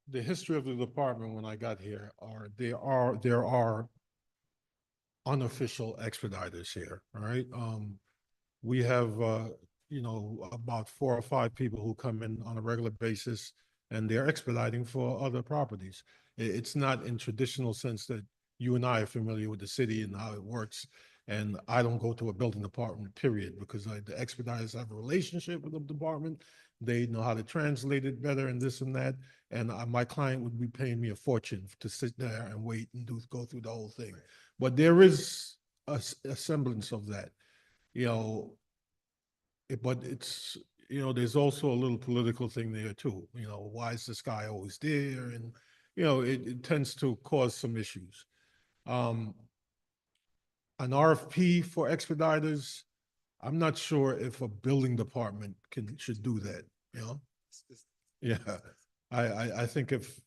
the history of the department when I got here there are unofficial expediters here, all right? We have, about 4 or 5 people who come in on a regular basis, and they're expediting for other properties. It's not in traditional sense that you and I are familiar with the city and how it works. And I don't go to a building department, period, because the expediters have a relationship with the department. They know how to translate it better and this and that. And my client would be paying me a fortune to sit there and wait and go through the whole thing. But there is a semblance of that, but it's, there's also a little political thing there too. Why is this guy always there? And, it tends to cause some issues. An RFP for expediters, I'm not sure if a building department should do that, Yeah, I think if,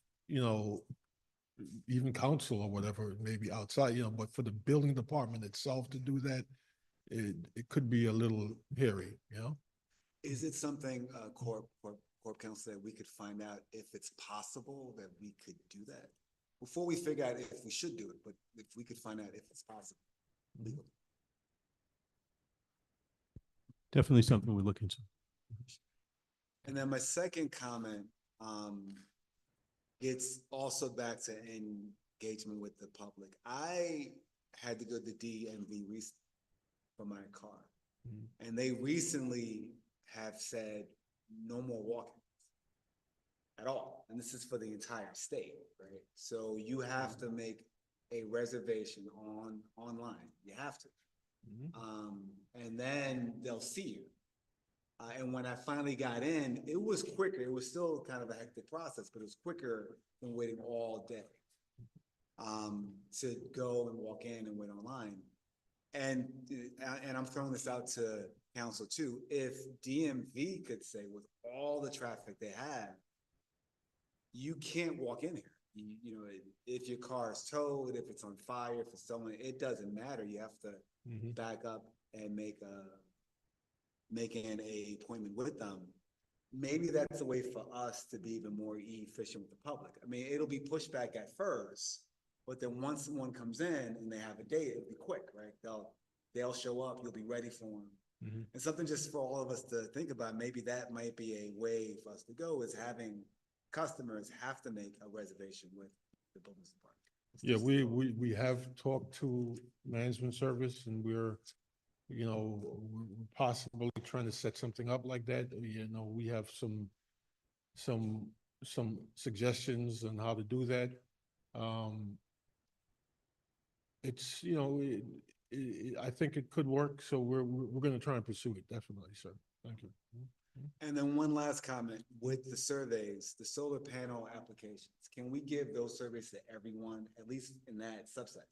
even council or whatever, maybe outside, but for the building department itself to do that, it could be a little hairy, Is it something, Corp Council, that we could find out if it's possible that we could do that? Before we figure out if we should do it, but if we could find out if it's possible. legally. Definitely something we look into. And then my second comment, gets also back to engagement with the public. I had to go to DMV recently for my car. And they recently have said no more walk-ins at all. And this is for the entire state, right? So you have to make a reservation online. You have to. And then they'll see you. And when I finally got in, it was quicker. It was still kind of a hectic process, but it was quicker than waiting all day to go and walk in and wait online. And I'm throwing this out to council too. If DMV could say, with all the traffic they have, you can't walk in here. If your car is towed, if it's on fire, if it's stolen, it doesn't matter. You have to back up and make an appointment with them. Maybe that's a way for us to be even more efficient with the public. I mean, it'll be pushback at first, but then once someone comes in and they have a date, it'll be quick, right? They'll show up, you'll be ready for them. And something just for all of us to think about, maybe that might be a way for us to go, is having customers have to make a reservation with the buildings department. Yeah, we have talked to management service, and we're possibly trying to set something up like that. We have some suggestions on how to do that. It's, I think it could work, so we're gonna try and pursue it, definitely, sir. Thank you. And then one last comment, with the surveys, the solar panel applications, can we give those surveys to everyone, at least in that subset,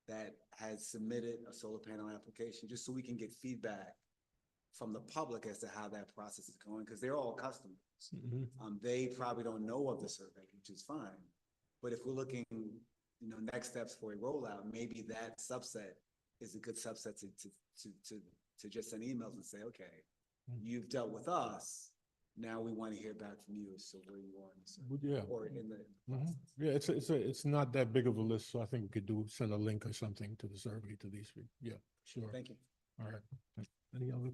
that has submitted a solar panel application, just so we can get feedback from the public as to how that process is going, because they're all customers. Mhm. They probably don't know of the survey, which is fine. But if we're looking, next steps for a rollout, maybe that subset is a good subset to just send emails and say, okay, you've dealt with us. Now we want to hear back from you. So where you are in the survey, Yeah. or in the Mhm. process. Yeah, it's not that big of a list, so I think we could send a link or something to the survey to these people. Yeah, sure. Thank you. All right. Any other?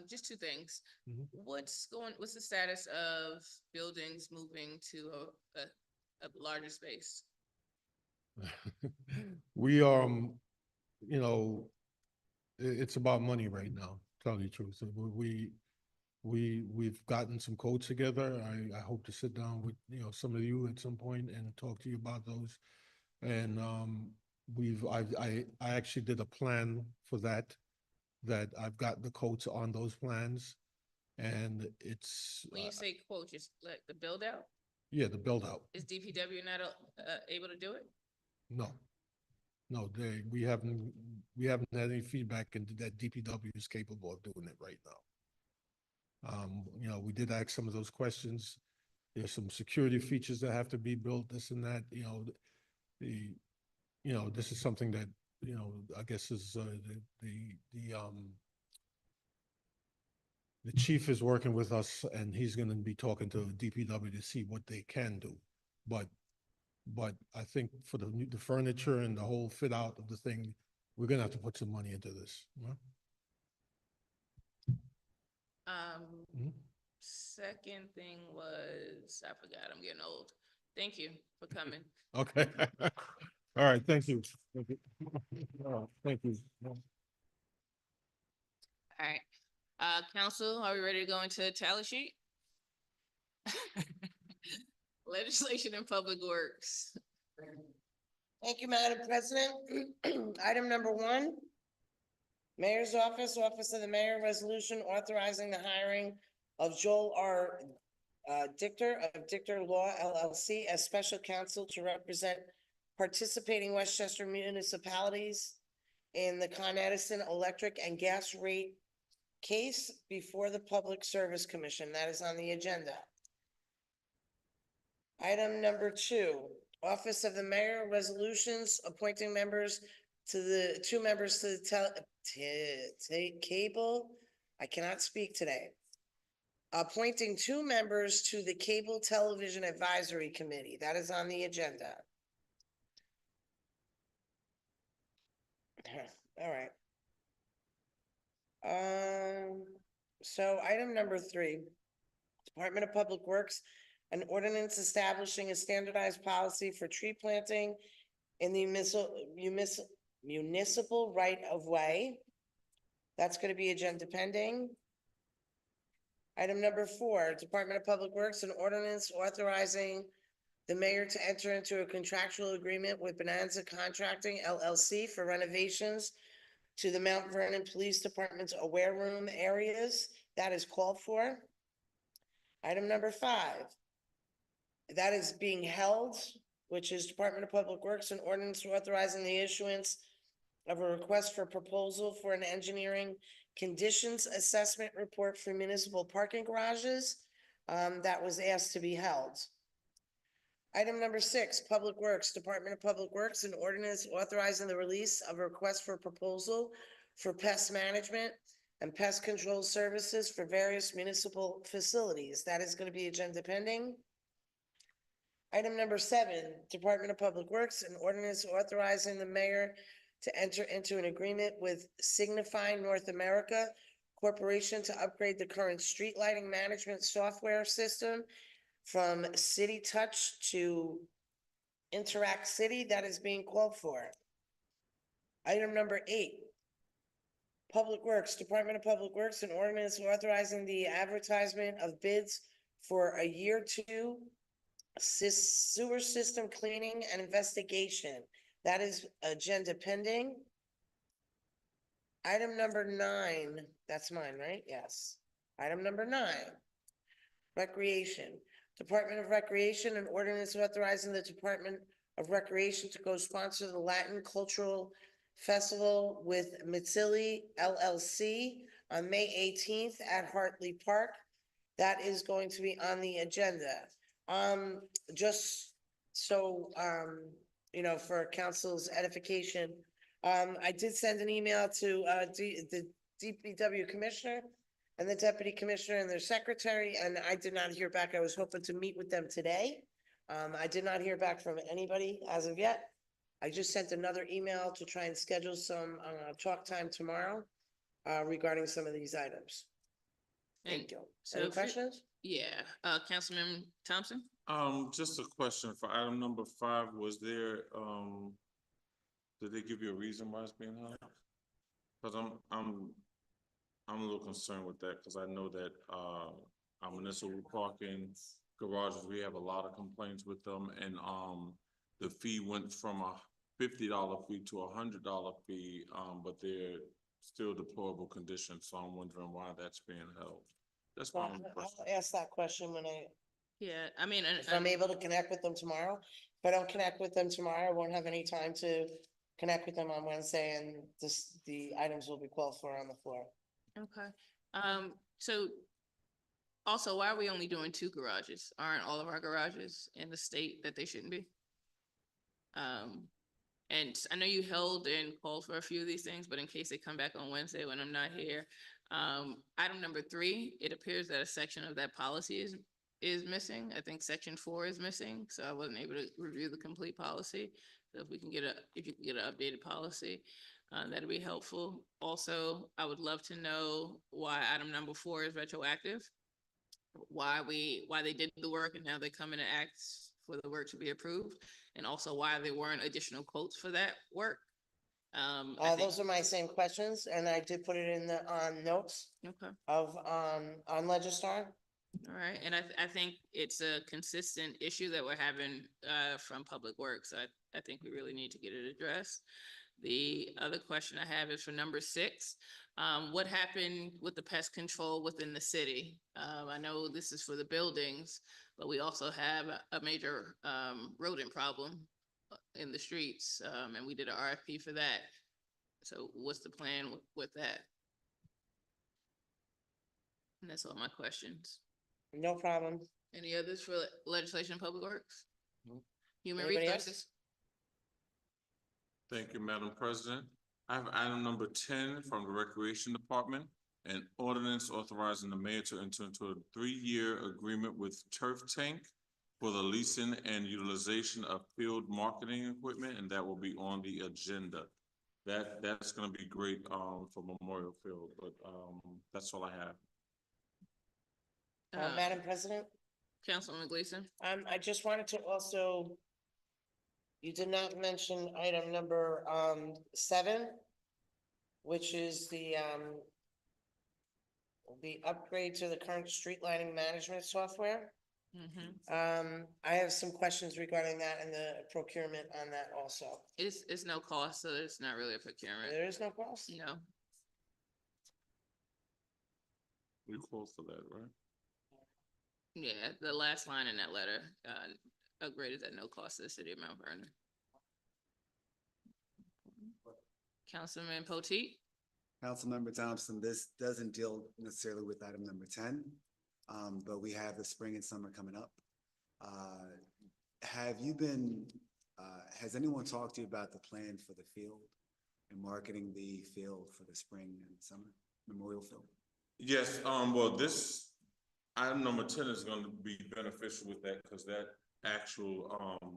Just two things. Mhm. What's the status of buildings moving to a larger space? We, you know, it's about money right now, tell you the truth. So we've gotten some quotes together. I hope to sit down with, some of you at some point and talk to you about those. And, I actually did a plan for that I've got the quotes on those plans. And it's, When you say quote, just like the build out, yeah, the build out. is DPW not able to do it? No. No, we haven't had any feedback and that DPW is capable of doing it right now. We did ask some of those questions. There's some security features that have to be built, this and that, this is something that, I guess is, the chief is working with us and he's gonna be talking to DPW to see what they can do. But I think for the furniture and the whole fit out of the thing, we're gonna have to put some money into this. Yeah? Mhm. Second thing was, I forgot, I'm getting old. Thank you for coming. Okay. All right, thank you. Thank you. Thank you. All right, council, are we ready to go into a tally sheet? Legislation and Public Works. Thank you, Madam President. Item number 1. Mayor's Office, Office of the Mayor, resolution authorizing the hiring of Joel R. Dichter of Dichter Law LLC as special counsel to represent participating Westchester municipalities in the Con Edison electric and gas rate case before the Public Service Commission. That is on the agenda. Item number 2, Office of the Mayor, resolutions appointing members to the 2 members to the cable. I cannot speak today. Appointing 2 members to the Cable Television Advisory Committee. That is on the agenda. All right. So item number 3, Department of Public Works, an ordinance establishing a standardized policy for tree planting in the municipal right of way. That's going to be agenda pending. Item number 4, Department of Public Works, an ordinance authorizing the mayor to enter into a contractual agreement with Bonanza Contracting LLC for renovations to the Mount Vernon Police Department's aware room areas. That is called for. Item number 5, that is being held, which is Department of Public Works, an ordinance authorizing the issuance of a request for proposal for an engineering conditions assessment report for municipal parking garages. That was asked to be held. Item number 6, Public Works, Department of Public Works, an ordinance authorizing the release of a request for proposal for pest management and pest control services for various municipal facilities. That is going to be agenda pending. Item number 7, Department of Public Works, an ordinance authorizing the mayor to enter into an agreement with Signify North America Corporation to upgrade the current street lighting management software system from City Touch to Interact City. That is being called for. Item number 8, Public Works, Department of Public Works, an ordinance authorizing the advertisement of bids for a year 2 sewer system cleaning and investigation. That is agenda pending. Item number 9, that's mine, right? Yes. Item number 9. Recreation. Department of Recreation, an ordinance authorizing the Department of Recreation to co-sponsor the Latin Cultural Festival with Mitsili LLC on May 18th at Hartley Park. That is going to be on the agenda. Just so, you know, for council's edification, I did send an email to, the DPW commissioner and the deputy commissioner and their secretary, and I did not hear back. I was hoping to meet with them today. I did not hear back from anybody as of yet. I just sent another email to try and schedule some, talk time tomorrow, regarding some of these items. Thank you. so Any if you- questions? Yeah, Councilman Thompson? Just a question for item number 5, was there, did they give you a reason why it's being held? Cause I'm a little concerned with that, cause I know that, our municipal parking garages, we have a lot of complaints with them, and, the fee went from a $50 fee to a $100 fee, but they're still deplorable condition, so I'm wondering why that's being held. That's my Well, only question. I'll ask that question when Yeah, I mean, and, if I'm able to connect with them tomorrow. If I don't connect with them tomorrow, I won't have any time to connect with them on Wednesday, and the items will be called for on the floor. okay, so also, why are we only doing 2 garages? Aren't all of our garages in the state that they shouldn't be? And I know you held and called for a few of these things, but in case they come back on Wednesday when I'm not here, item number 3, it appears that a section of that policy is missing. I think section 4 is missing, so I wasn't able to review the complete policy. So if you can get an updated policy, that'd be helpful. Also, I would love to know why item number 4 is retroactive. Why they did the work and now they come in and ask for the work to be approved, and also why there weren't additional quotes for that work. I think- Those are my same questions, and I did put it in the, notes Okay. of, on Legistar. All right, and I think it's a consistent issue that we're having from Public Works. I think we really need to get it addressed. The other question I have is for number 6. What happened with the pest control within the city? I know this is for the buildings, but we also have a major rodent problem in the streets, and we did an RFP for that. So what's the plan with that? And that's all my questions. No problem. Any others for legislation and public works? No. Human Anybody else? resources? Thank you, Madam President. I have item number 10 from the Recreation Department, an ordinance authorizing the mayor to enter into a 3-year agreement with Turf Tank for the leasing and utilization of field marketing equipment, and that will be on the agenda. That's gonna be great, for Memorial Field, but, that's all I have. Madam President, Councilwoman Gleason? I just wanted to also, you did not mention item number, 7, which is the upgrade to the current street lighting management software. I have some questions regarding that and the procurement on that also. It's no cost, so it's not really a procurement. There is no cost? No, We close for that, right? yeah, the last line in that letter, upgrade is at no cost to the city of Mount Vernon. Councilman Potteet? Councilmember Thompson, this doesn't deal necessarily with item number 10, but we have the spring and summer coming up. Has anyone talked to you about the plan for the field and marketing the field for the spring and summer Memorial Field? Yes, well, this item number 10 is gonna be beneficial with that, because that actual,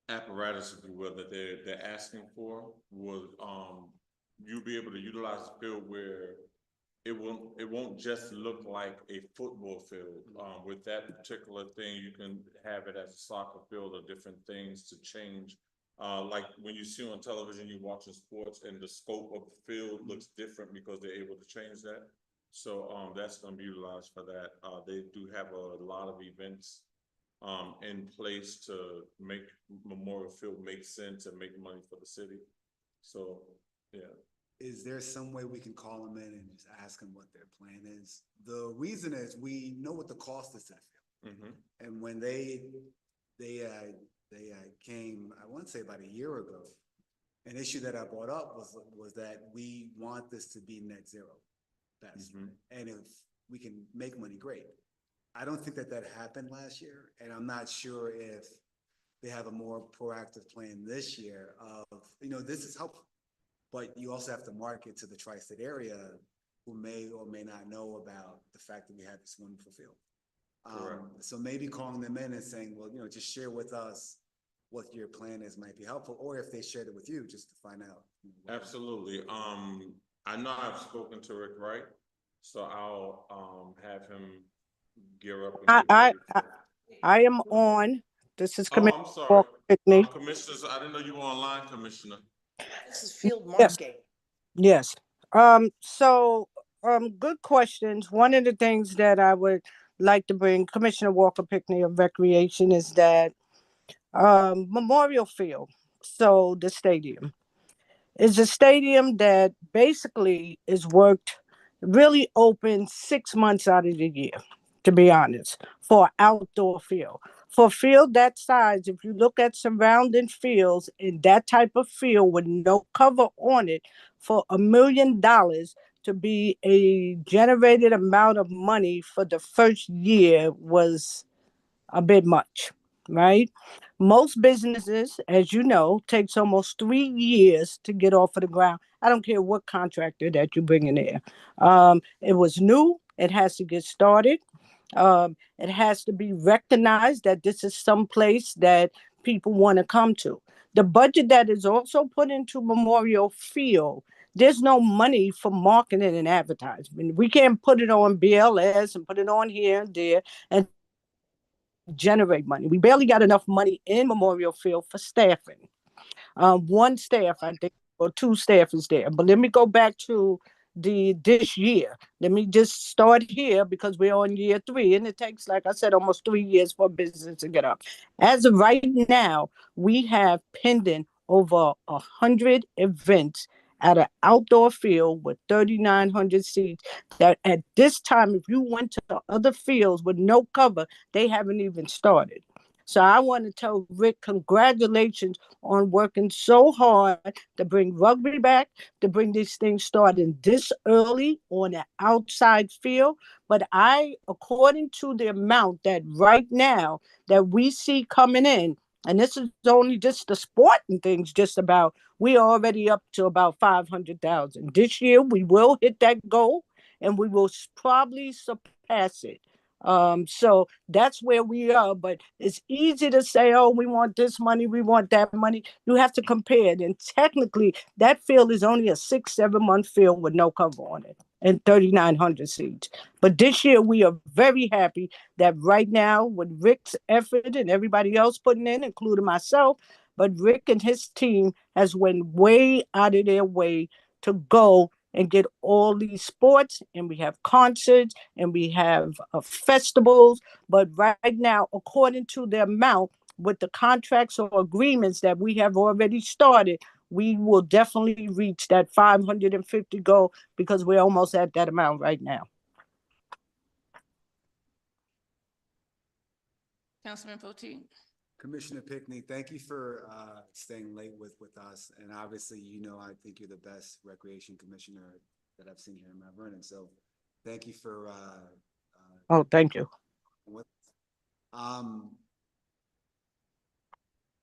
apparatus, if you will, that they're asking for will, you'll be able to utilize the field where it won't just look like a football field. With that particular thing, you can have it as a soccer field or different things to change. Like when you see on television, you're watching sports and the scope of the field looks different because they're able to change that. So, that's gonna be utilized for that. They do have a lot of events in place to make Memorial Field make sense and make money for the city. So, yeah. Is there some way we can call them in and just ask them what their plan is? The reason is we know what the cost is to the field. Mhm. And when they came, I want to say about a year ago, an issue that I brought up was that we want this to be net zero. Best. Mhm. And if we can make money, great. I don't think that happened last year, and I'm not sure if they have a more proactive plan this year of, this is helpful. But you also have to market to the tri-state area who may or may not know about the fact that we have this wonderful field. Correct. So maybe calling them in and saying, well, just share with us what your plan is might be helpful, or if they shared it with you, just to find out. Absolutely. I know I've spoken to Rick Wright, so I'll have him gear up. and I, get I, ready I, for- I am on. This is Oh, Commissioner I'm sorry. Walker Pickney. Commissioners, I didn't know you were online, Commissioner. This is field Yes. marketing. Yes. Good questions. One of the things that I would like to bring Commissioner Walker Pickney of Recreation is that Memorial Field, so the stadium, is a stadium that basically is worked really open 6 months out of the year, to be honest, for outdoor field. For a field that size, if you look at surrounding fields in that type of field with no cover on it, for $1 million to be a generated amount of money for the first year was a bit much, right? Most businesses, as you know, takes almost 3 years to get off of the ground. I don't care what contractor that you bring in there. It was new. It has to get started. It has to be recognized that this is some place that people want to come to. The budget that is also put into Memorial Field, there's no money for marketing and advertising. We can't put it on BLS and put it on here and there and generate money. We barely got enough money in Memorial Field for staffing. One staff, I think, or two staff is there. But let me go back to this year. Let me just start here because we're on year 3, and it takes, like I said, almost 3 years for business to get up. As of right now, we have pending over 100 events at an outdoor field with 3,900 seats. That at this time, if you went to other fields with no cover, they haven't even started. So I want to tell Rick, congratulations on working so hard to bring rugby back, to bring these things starting this early on an outside field. But according to the amount that right now that we see coming in, and this is only just the sporting things, just about, we're already up to about 500,000. This year we will hit that goal and we will probably surpass it. So that's where we are, but it's easy to say, oh, we want this money, we want that money. You have to compare it. And technically that field is only a 6-7 month field with no cover on it and 3,900 seats. But this year we are very happy that right now with Rick's effort and everybody else putting in, including myself, but Rick and his team has went way out of their way to go and get all these sports, and we have concerts and we have festivals. But right now, according to the amount with the contracts or agreements that we have already started, we will definitely reach that 550 goal because we're almost at that amount right now. Councilman Potteet? Commissioner Pickney, thank you for staying late with us. And obviously, I think you're the best recreation commissioner that I've seen here in Mount Vernon. So thank you for Oh, thank you.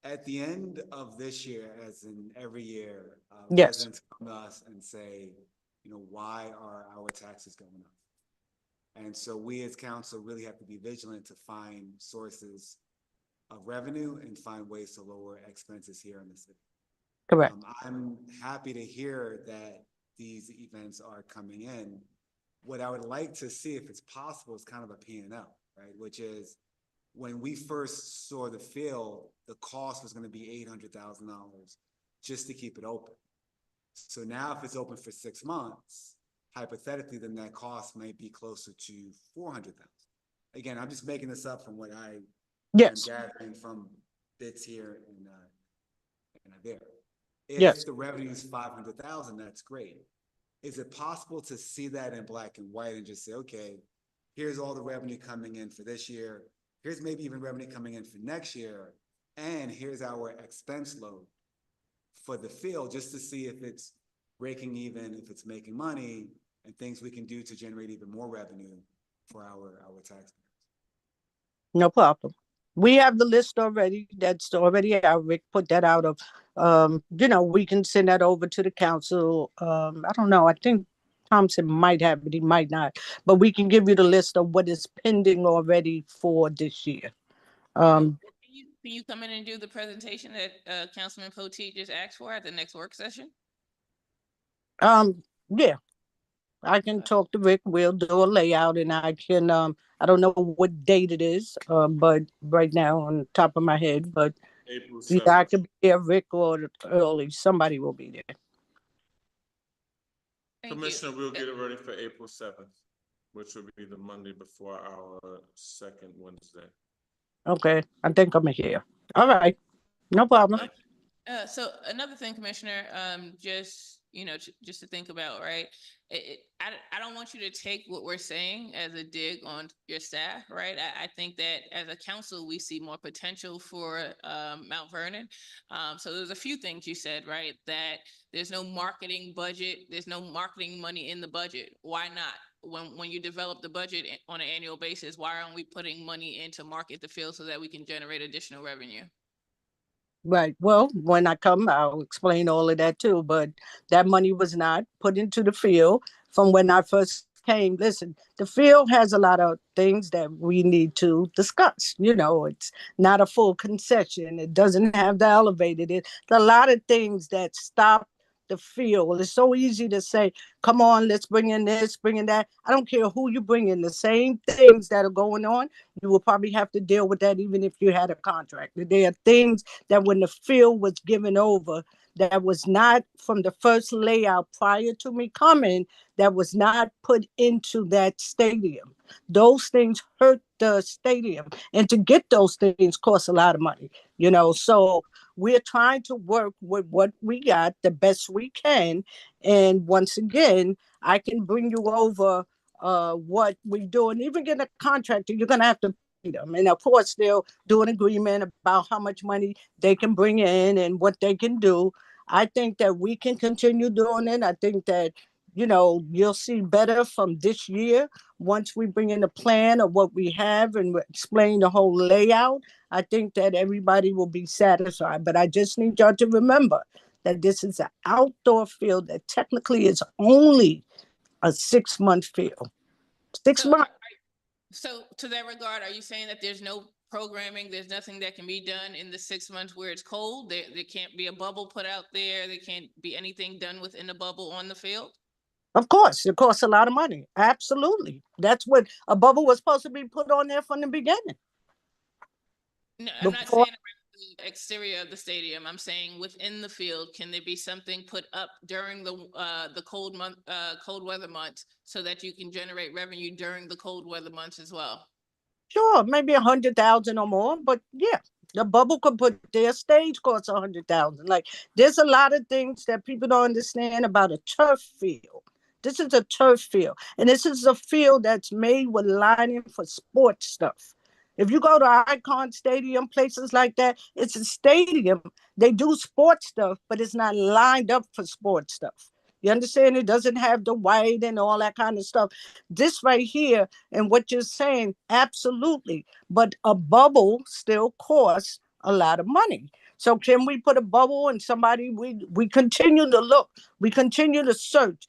At the end of this year, as in every year, Yes. residents come to us and say, why are our taxes going up? And so we as council really have to be vigilant to find sources of revenue and find ways to lower expenses here in the city. Correct. I'm happy to hear that these events are coming in. What I would like to see, if it's possible, is kind of a P&L, right? Which is, when we first saw the field, the cost was going to be $800,000 just to keep it open. So now if it's open for 6 months, hypothetically, then that cost might be closer to $400,000. Again, I'm just making this up from what I Yes, gathering from bits here and there. Yes. If the revenue is 500,000, that's great. Is it possible to see that in black and white and just say, okay, here's all the revenue coming in for this year, here's maybe even revenue coming in for next year, and here's our expense load for the field, just to see if it's breaking even, if it's making money, and things we can do to generate even more revenue for our taxpayers. no problem. We have the list already. That's already out. Rick put that out of, we can send that over to the council. I don't know. I think Thompson might have it. He might not, but we can give you the list of what is pending already for this year. Can you come in and do the presentation that Councilman Potteet just asked for at the next work session? Yeah, I can talk to Rick. We'll do a layout and I can, I don't know what date it is, but right now on top of my head, but April either I 7th. could be there, Rick, or early, somebody will be there. Thank you. Commissioner, we'll get it ready for April 7th, which will be the Monday before our second Wednesday. Okay, I think I'm here. All right, no problem. So another thing, Commissioner, just, just to think about, right? I don't want you to take what we're saying as a dig on your staff, right? I think that as a council, we see more potential for Mount Vernon. So there's a few things you said, right? That there's no marketing budget, there's no marketing money in the budget. Why not? When you develop the budget on an annual basis, why aren't we putting money in to market the field so that we can generate additional revenue? Right. Well, when I come, I'll explain all of that too. But that money was not put into the field from when I first came. Listen, the field has a lot of things that we need to discuss. It's not a full concession. It doesn't have the elevator. There's a lot of things that stop the field. It's so easy to say, come on, let's bring in this, bring in that. I don't care who you bring in. The same things that are going on, you will probably have to deal with that even if you had a contract. There are things that when the field was given over, that was not from the first layout prior to me coming, that was not put into that stadium. Those things hurt the stadium. And to get those things costs a lot of money, so we're trying to work with what we got the best we can. And once again, I can bring you over what we do, and even get a contractor, you're going to have to pay them. And of course, they'll do an agreement about how much money they can bring in and what they can do. I think that we can continue doing it. I think that, you'll see better from this year once we bring in the plan of what we have and explain the whole layout. I think that everybody will be satisfied. But I just need y'all to remember that this is an outdoor field that technically is only a 6-month field. 6 months. So to that regard, are you saying that there's no programming, there's nothing that can be done in the 6 months where it's cold? There can't be a bubble put out there. There can't be anything done within the bubble on the field? Of course, it costs a lot of money. Absolutely. That's what a bubble was supposed to be put on there from the beginning. No, I'm not saying around the exterior of the stadium. I'm saying within the field, can there be something put up during the cold weather months so that you can generate revenue during the cold weather months as well? Sure, maybe 100,000 or more, but yeah, the bubble could put their stage costs 100,000. Like, there's a lot of things that people don't understand about a turf field. This is a turf field, and this is a field that's made with lining for sports stuff. If you go to Icon Stadium, places like that, it's a stadium. They do sports stuff, but it's not lined up for sports stuff. You understand? It doesn't have the white and all that kind of stuff. This right here, and what you're saying, absolutely. But a bubble still costs a lot of money. So can we put a bubble and somebody, we continue to look, we continue to search.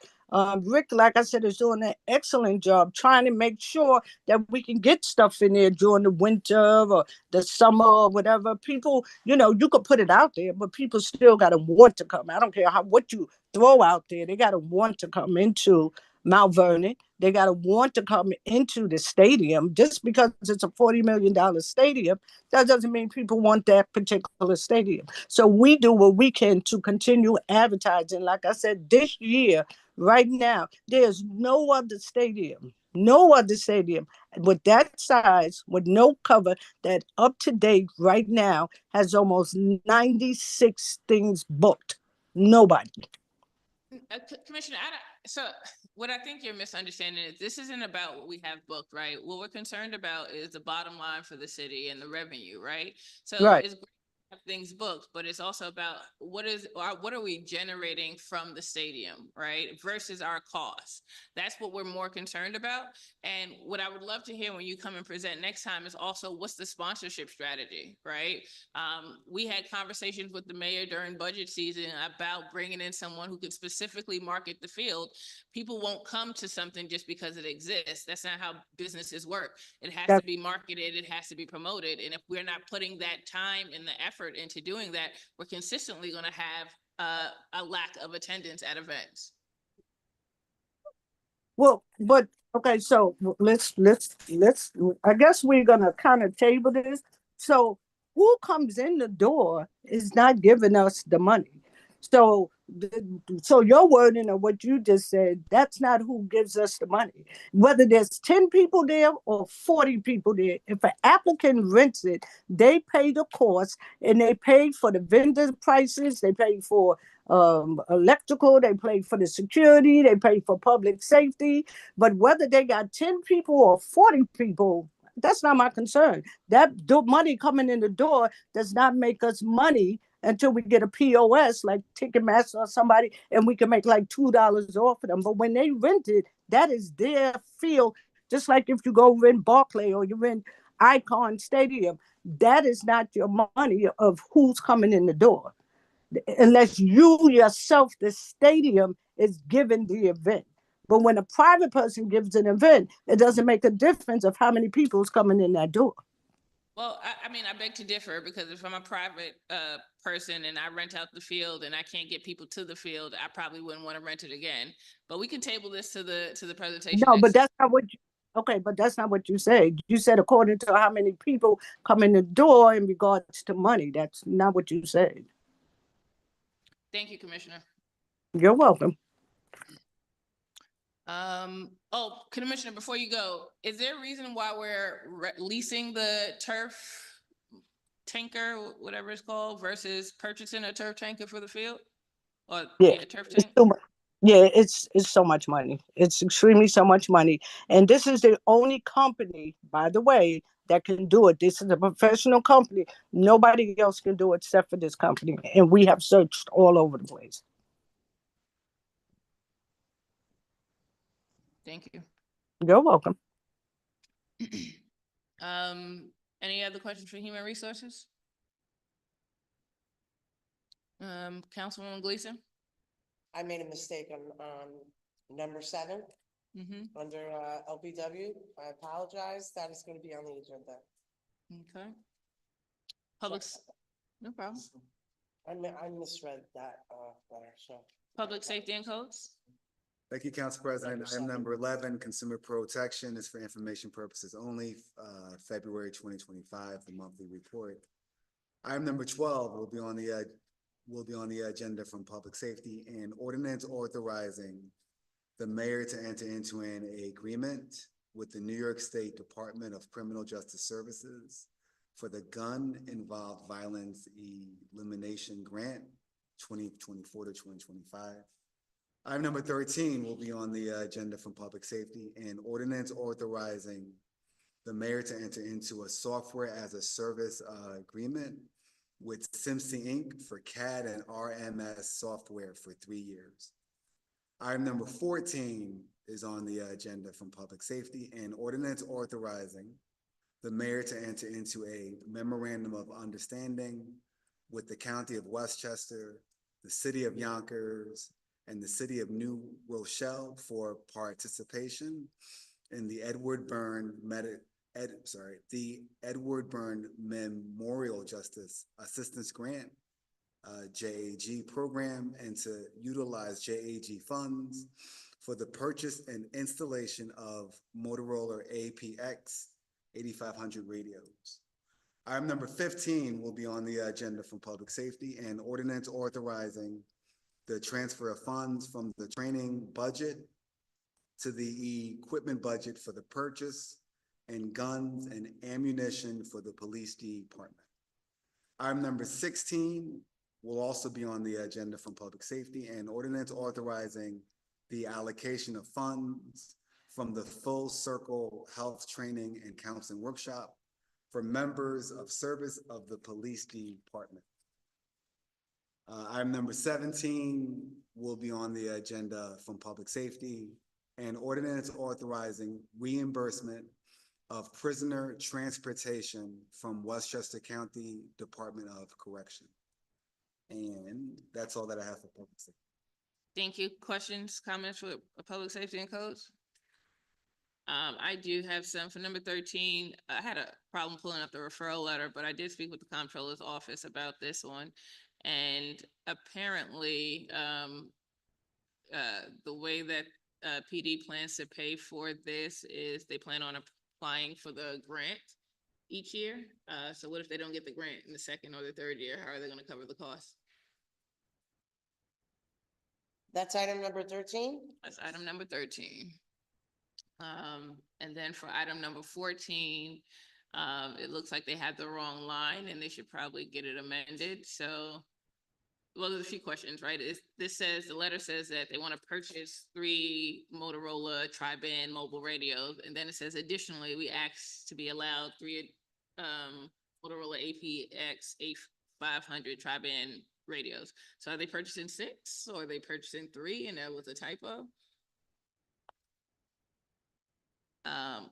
Rick, like I said, is doing an excellent job trying to make sure that we can get stuff in there during the winter or the summer or whatever. People, you could put it out there, but people still got to want to come. I don't care what you throw out there. They got to want to come into Mount Vernon. They got to want to come into the stadium. Just because it's a $40 million stadium, that doesn't mean people want that particular stadium. So we do what we can to continue advertising. Like I said, this year, right now, there's no other stadium No other stadium with that size, with no cover, that up to date right now has almost 96 things booked. Nobody. Commissioner, so what I think you're misunderstanding is this isn't about what we have booked, right? What we're concerned about is the bottom line for the city and the revenue, right? So Right. it's great to have things booked, but it's also about what are we generating from the stadium, right? Versus our costs. That's what we're more concerned about. And what I would love to hear when you come and present next time is also what's the sponsorship strategy, right? We had conversations with the mayor during budget season about bringing in someone who could specifically market the field. People won't come to something just because it exists. That's not how businesses work. It has That- to be marketed, it has to be promoted. And if we're not putting that time and the effort into doing that, we're consistently going to have a lack of attendance at events. Well, but okay, so let's I guess we're gonna kind of table this. So who comes in the door is not giving us the money. So so your wording of what you just said, that's not who gives us the money. Whether there's 10 people there or 40 people there, if an applicant rents it, they pay the cost and they pay for the vendor prices, they pay for electrical, they pay for the security, they pay for public safety. But whether they got 10 people or 40 people, that's not my concern. That money coming in the door does not make us money until we get a POS like Ticketmaster or somebody, and we can make like $2 off of them. But when they rent it, that is their field. Just like if you go rent Barclay or you rent Icon Stadium, that is not your money of who's coming in the door, unless you yourself, the stadium, is giving the event. But when a private person gives an event, it doesn't make a difference of how many people is coming in that door. Well, I mean, I beg to differ because if I'm a private person and I rent out the field and I can't get people to the field, I probably wouldn't want to rent it again. But we can table this to the presentation. No, next but that's not what you, okay, but that's not what you said. You said according to how many people come in the door in regards to money. That's not what you said. Thank you, Commissioner. You're welcome. Oh, Commissioner, before you go, is there a reason why we're leasing the turf tanker, whatever it's called, versus purchasing a turf tanker for the field? Or Yeah, turf it's tank? too much. Yeah, it's so much money. It's extremely so much money. And this is the only company, by the way, that can do it. This is a professional company. Nobody else can do it except for this company. And we have searched all over the place. Thank you. You're welcome. Any other questions for Human Resources? Councilwoman Gleason? I made a mistake on number 7 Mm-hmm. under LBW. I apologize. That is going to be on the agenda. Okay. No problem. I misread that letter, so. Public safety and codes? Thank you, Council President. Item number 11, consumer protection is for information purposes only, February 2025, the monthly report. Item number 12 will be on the agenda from public safety and ordinance authorizing the mayor to enter into an agreement with the New York State Department of Criminal Justice Services for the Gun-Involved Violence Elimination Grant 2024 to 2025. Item number 13 will be on the agenda from public safety and ordinance authorizing the mayor to enter into a software as a service agreement with SIMSI Inc. for CAD and RMS software for 3 years. Item number 14 is on the agenda from public safety and ordinance authorizing the mayor to enter into a memorandum of understanding with the County of Westchester, the City of Yonkers, and the City of New Rochelle for participation in the Edward Byrne Memorial Justice Assistance Grant, JAG program, and to utilize JAG funds for the purchase and installation of Motorola APX 8500 radios. Item number 15 will be on the agenda from public safety and ordinance authorizing the transfer of funds from the training budget to the equipment budget for the purchase and guns and ammunition for the police department. Item number 16 will also be on the agenda from Public Safety, and ordinance authorizing the allocation of funds from the Full Circle Health Training and Counseling Workshop for members of service of the police department. Item number 17 will be on the agenda from Public Safety, and ordinance authorizing reimbursement of prisoner transportation from Westchester County Department of Correction. And that's all that I have for Public Safety. Thank you. Questions, comments for public safety and codes? I do have some for number 13. I had a problem pulling up the referral letter, but I did speak with the comptroller's office about this one. And apparently, the way that PD plans to pay for this is they plan on applying for the grant each year. So what if they don't get the grant in the second or the third year? How are they gonna cover the cost? That's item number 13? That's item number 13. And then for item number 14, it looks like they had the wrong line and they should probably get it amended. So, well, there's a few questions, right? The letter says that they want to purchase 3 Motorola tri-band mobile radios. And then it says additionally, we ask to be allowed 3 Motorola APX A500 tri-band radios. So are they purchasing 6 or are they purchasing 3 and that was a typo?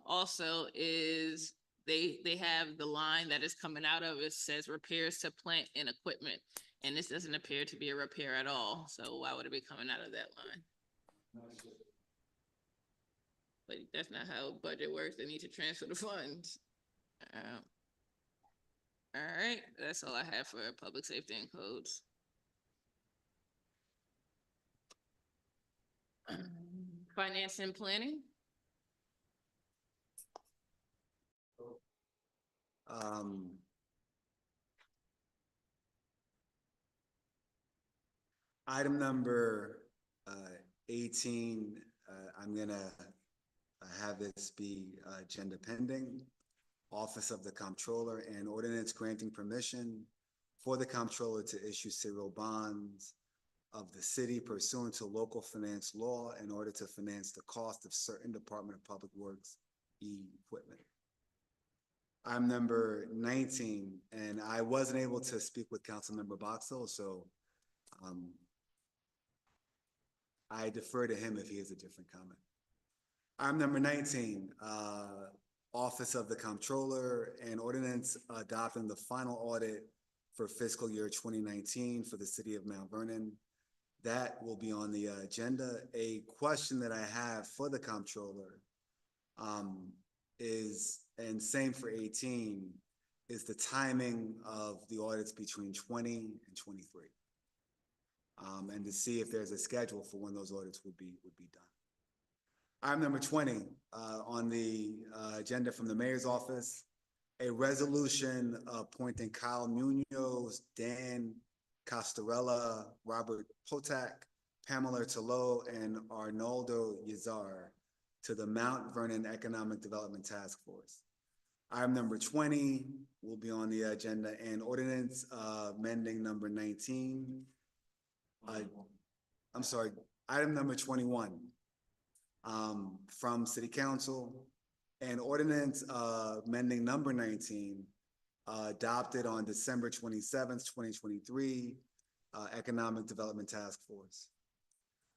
Also is they have the line that is coming out of it says repairs to plant and equipment. And this doesn't appear to be a repair at all. So why would it be coming out of that line? But that's not how budget works. They need to transfer the funds. All right, that's all I have for public safety and codes. Finance and planning. Item number 18, I'm gonna have this be agenda pending. Office of the Comptroller and ordinance granting permission for the Comptroller to issue serial bonds of the city pursuant to local finance law in order to finance the cost of certain Department of Public Works equipment. I'm number 19, and I wasn't able to speak with Councilmember Boxell, so I defer to him if he has a different comment. I'm number 19, Office of the Comptroller and ordinance adopting the final audit for fiscal year 2019 for the city of Mount Vernon. That will be on the agenda. A question that I have for the Comptroller is, and same for 18, is the timing of the audits between 20 and 23. And to see if there's a schedule for when those audits would be done. Item number 20 on the agenda from the mayor's office, a resolution appointing Kyle Munoz, Dan Costarella, Robert Potak, Pamela Tolo, and Arnoldo Yazar to the Mount Vernon Economic Development Task Force. Item number 20 will be on the agenda, and ordinance amending number 19. I'm sorry, item number 21 from City Council, and ordinance amending number 19 adopted on December 27th, 2023, Economic Development Task Force.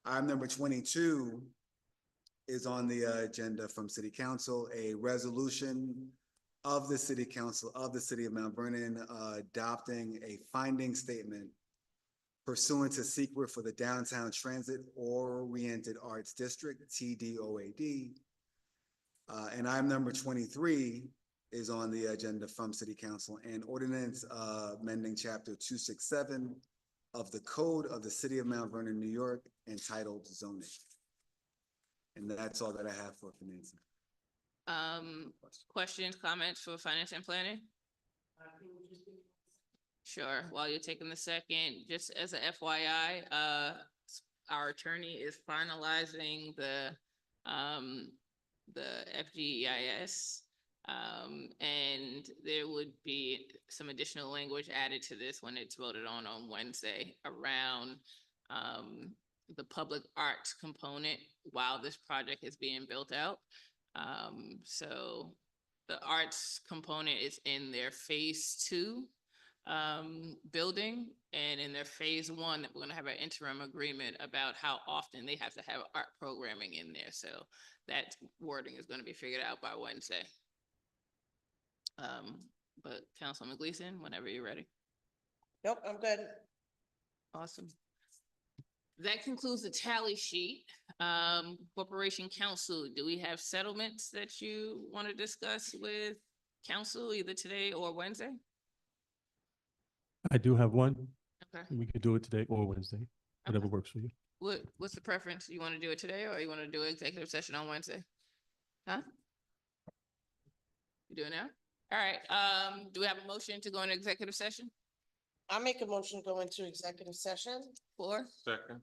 Item number 22 is on the agenda from City Council, a resolution of the City Council of the City of Mount Vernon adopting a finding statement pursuant to SEQR for the Downtown Transit Oriented Arts District, TDOAD. And item number 23 is on the agenda from City Council, and ordinance amending chapter 267 of the Code of the City of Mount Vernon, New York, entitled zoning. And that's all that I have for financing. Questions, comments for finance and planning? Sure, while you're taking the second, just as a FYI, our attorney is finalizing the the FGEIS. And there would be some additional language added to this when it's voted on Wednesday around, the public arts component while this project is being built out. So the arts component is in their phase 2 building, and in their phase 1, we're gonna have an interim agreement about how often they have to have art programming in there. So that wording is gonna be figured out by Wednesday. But Councilman Gleason, whenever you're ready. Nope, I'm good. Awesome. That concludes the tally sheet. Corporation Council, do we have settlements that you want to discuss with council either today or Wednesday? I do have one. Okay. We could do it today or Wednesday, whatever works for you. What's the preference? You want to do it today or you want to do an executive session on Wednesday? Huh? You do it now? All right, do we have a motion to go into executive session? I make a motion to go into executive session. Second.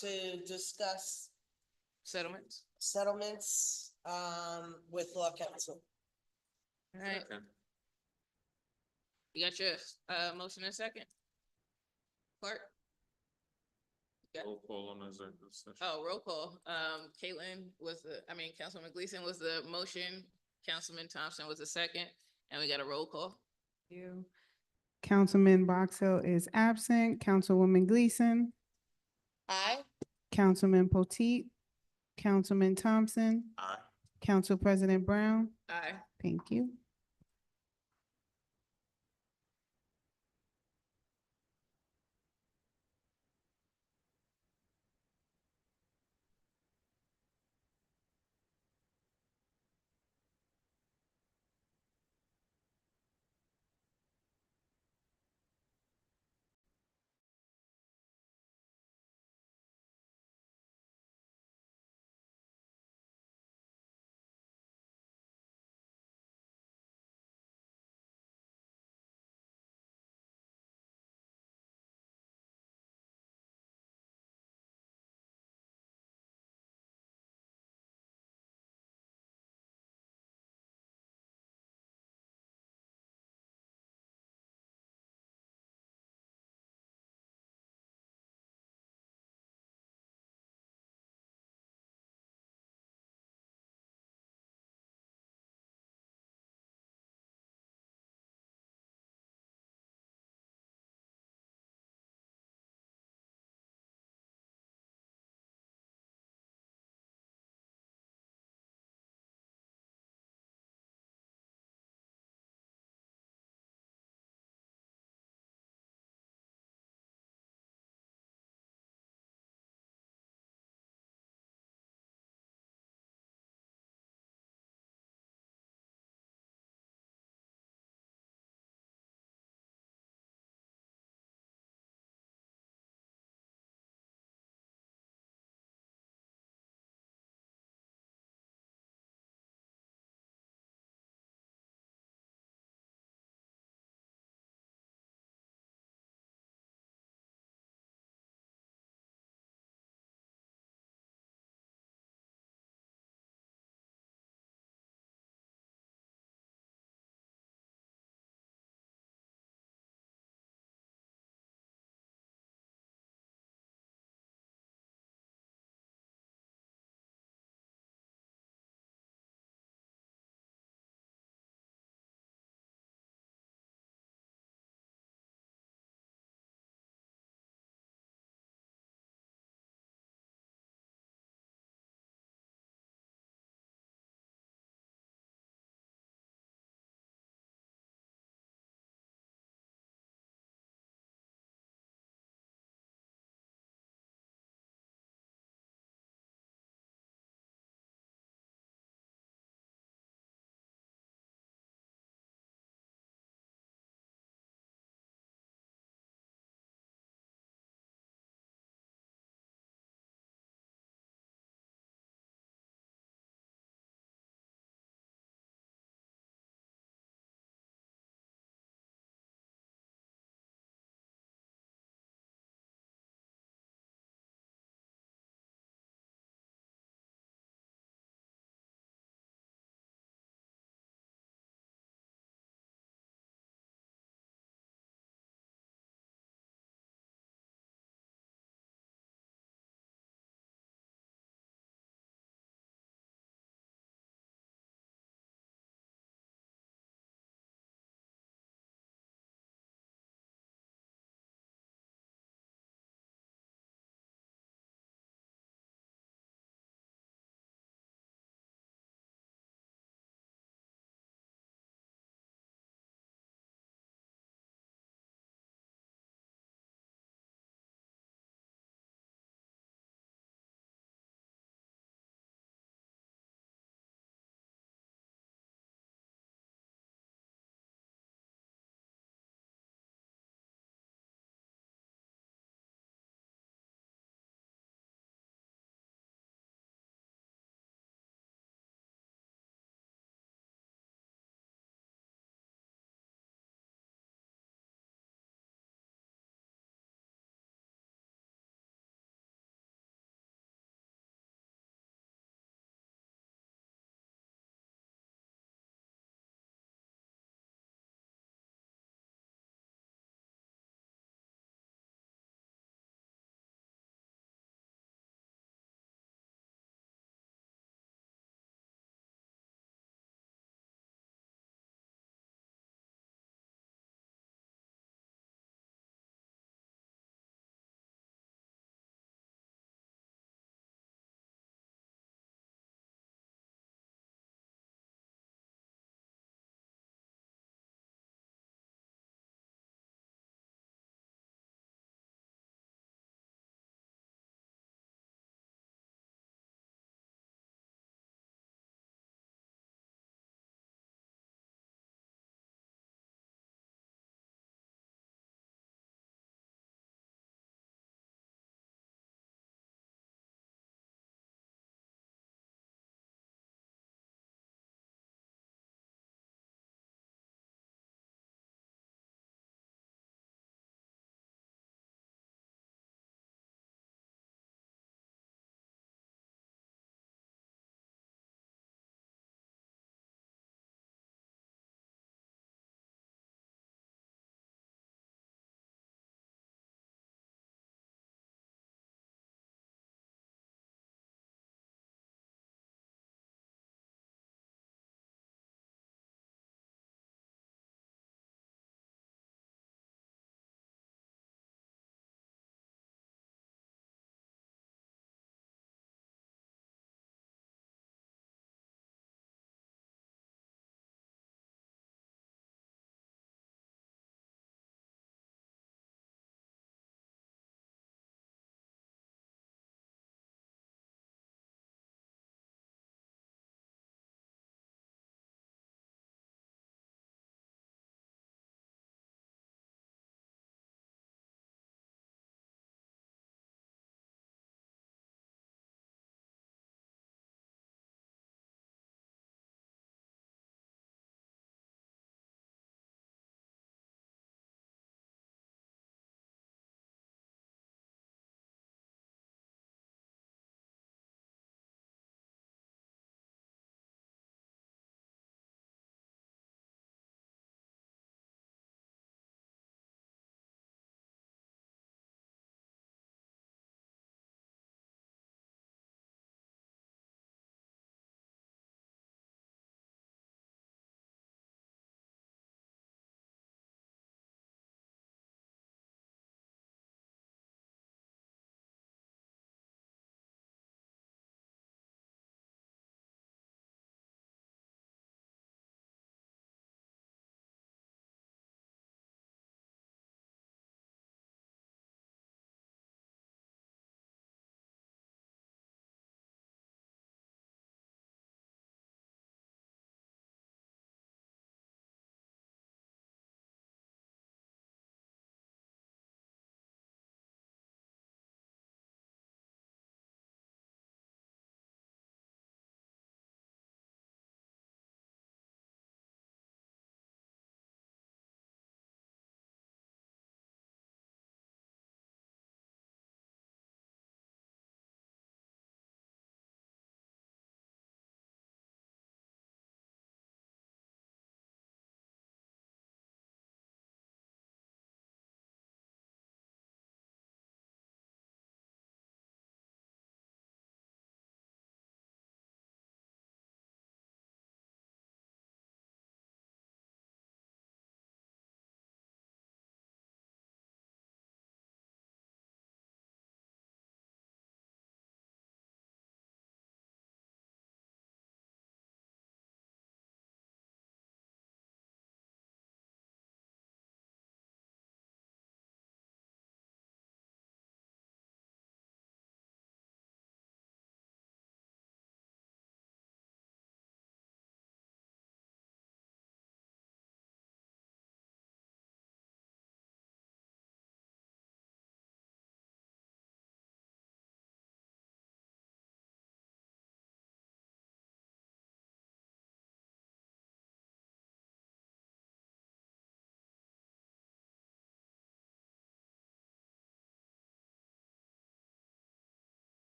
To discuss Settlements? settlements, with law counsel. All right, Second. you got your, motion in a second? Clerk? Roll call on the executive session. Oh, roll call. Councilman Gleason was the motion, Councilman Thompson was the second, and we got a roll call. You. Councilman Box Hill is absent. Councilwoman Gleason, Aye. Councilman Potteet, Councilman Thompson, Aye. Council President Brown. Aye. Thank you.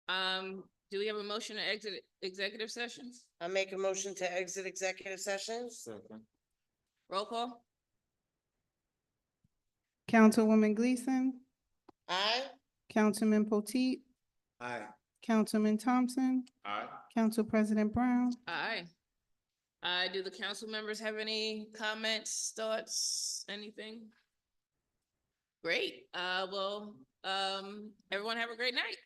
Do we have a motion to exit executive sessions? I make a motion to exit executive sessions. Second. Roll call? Councilwoman Gleason, Aye. Councilman Potteet, Aye. Councilman Thompson, Aye. Council President Brown. Aye. Do the council members have any comments, thoughts, anything? Great. Well, everyone have a great night.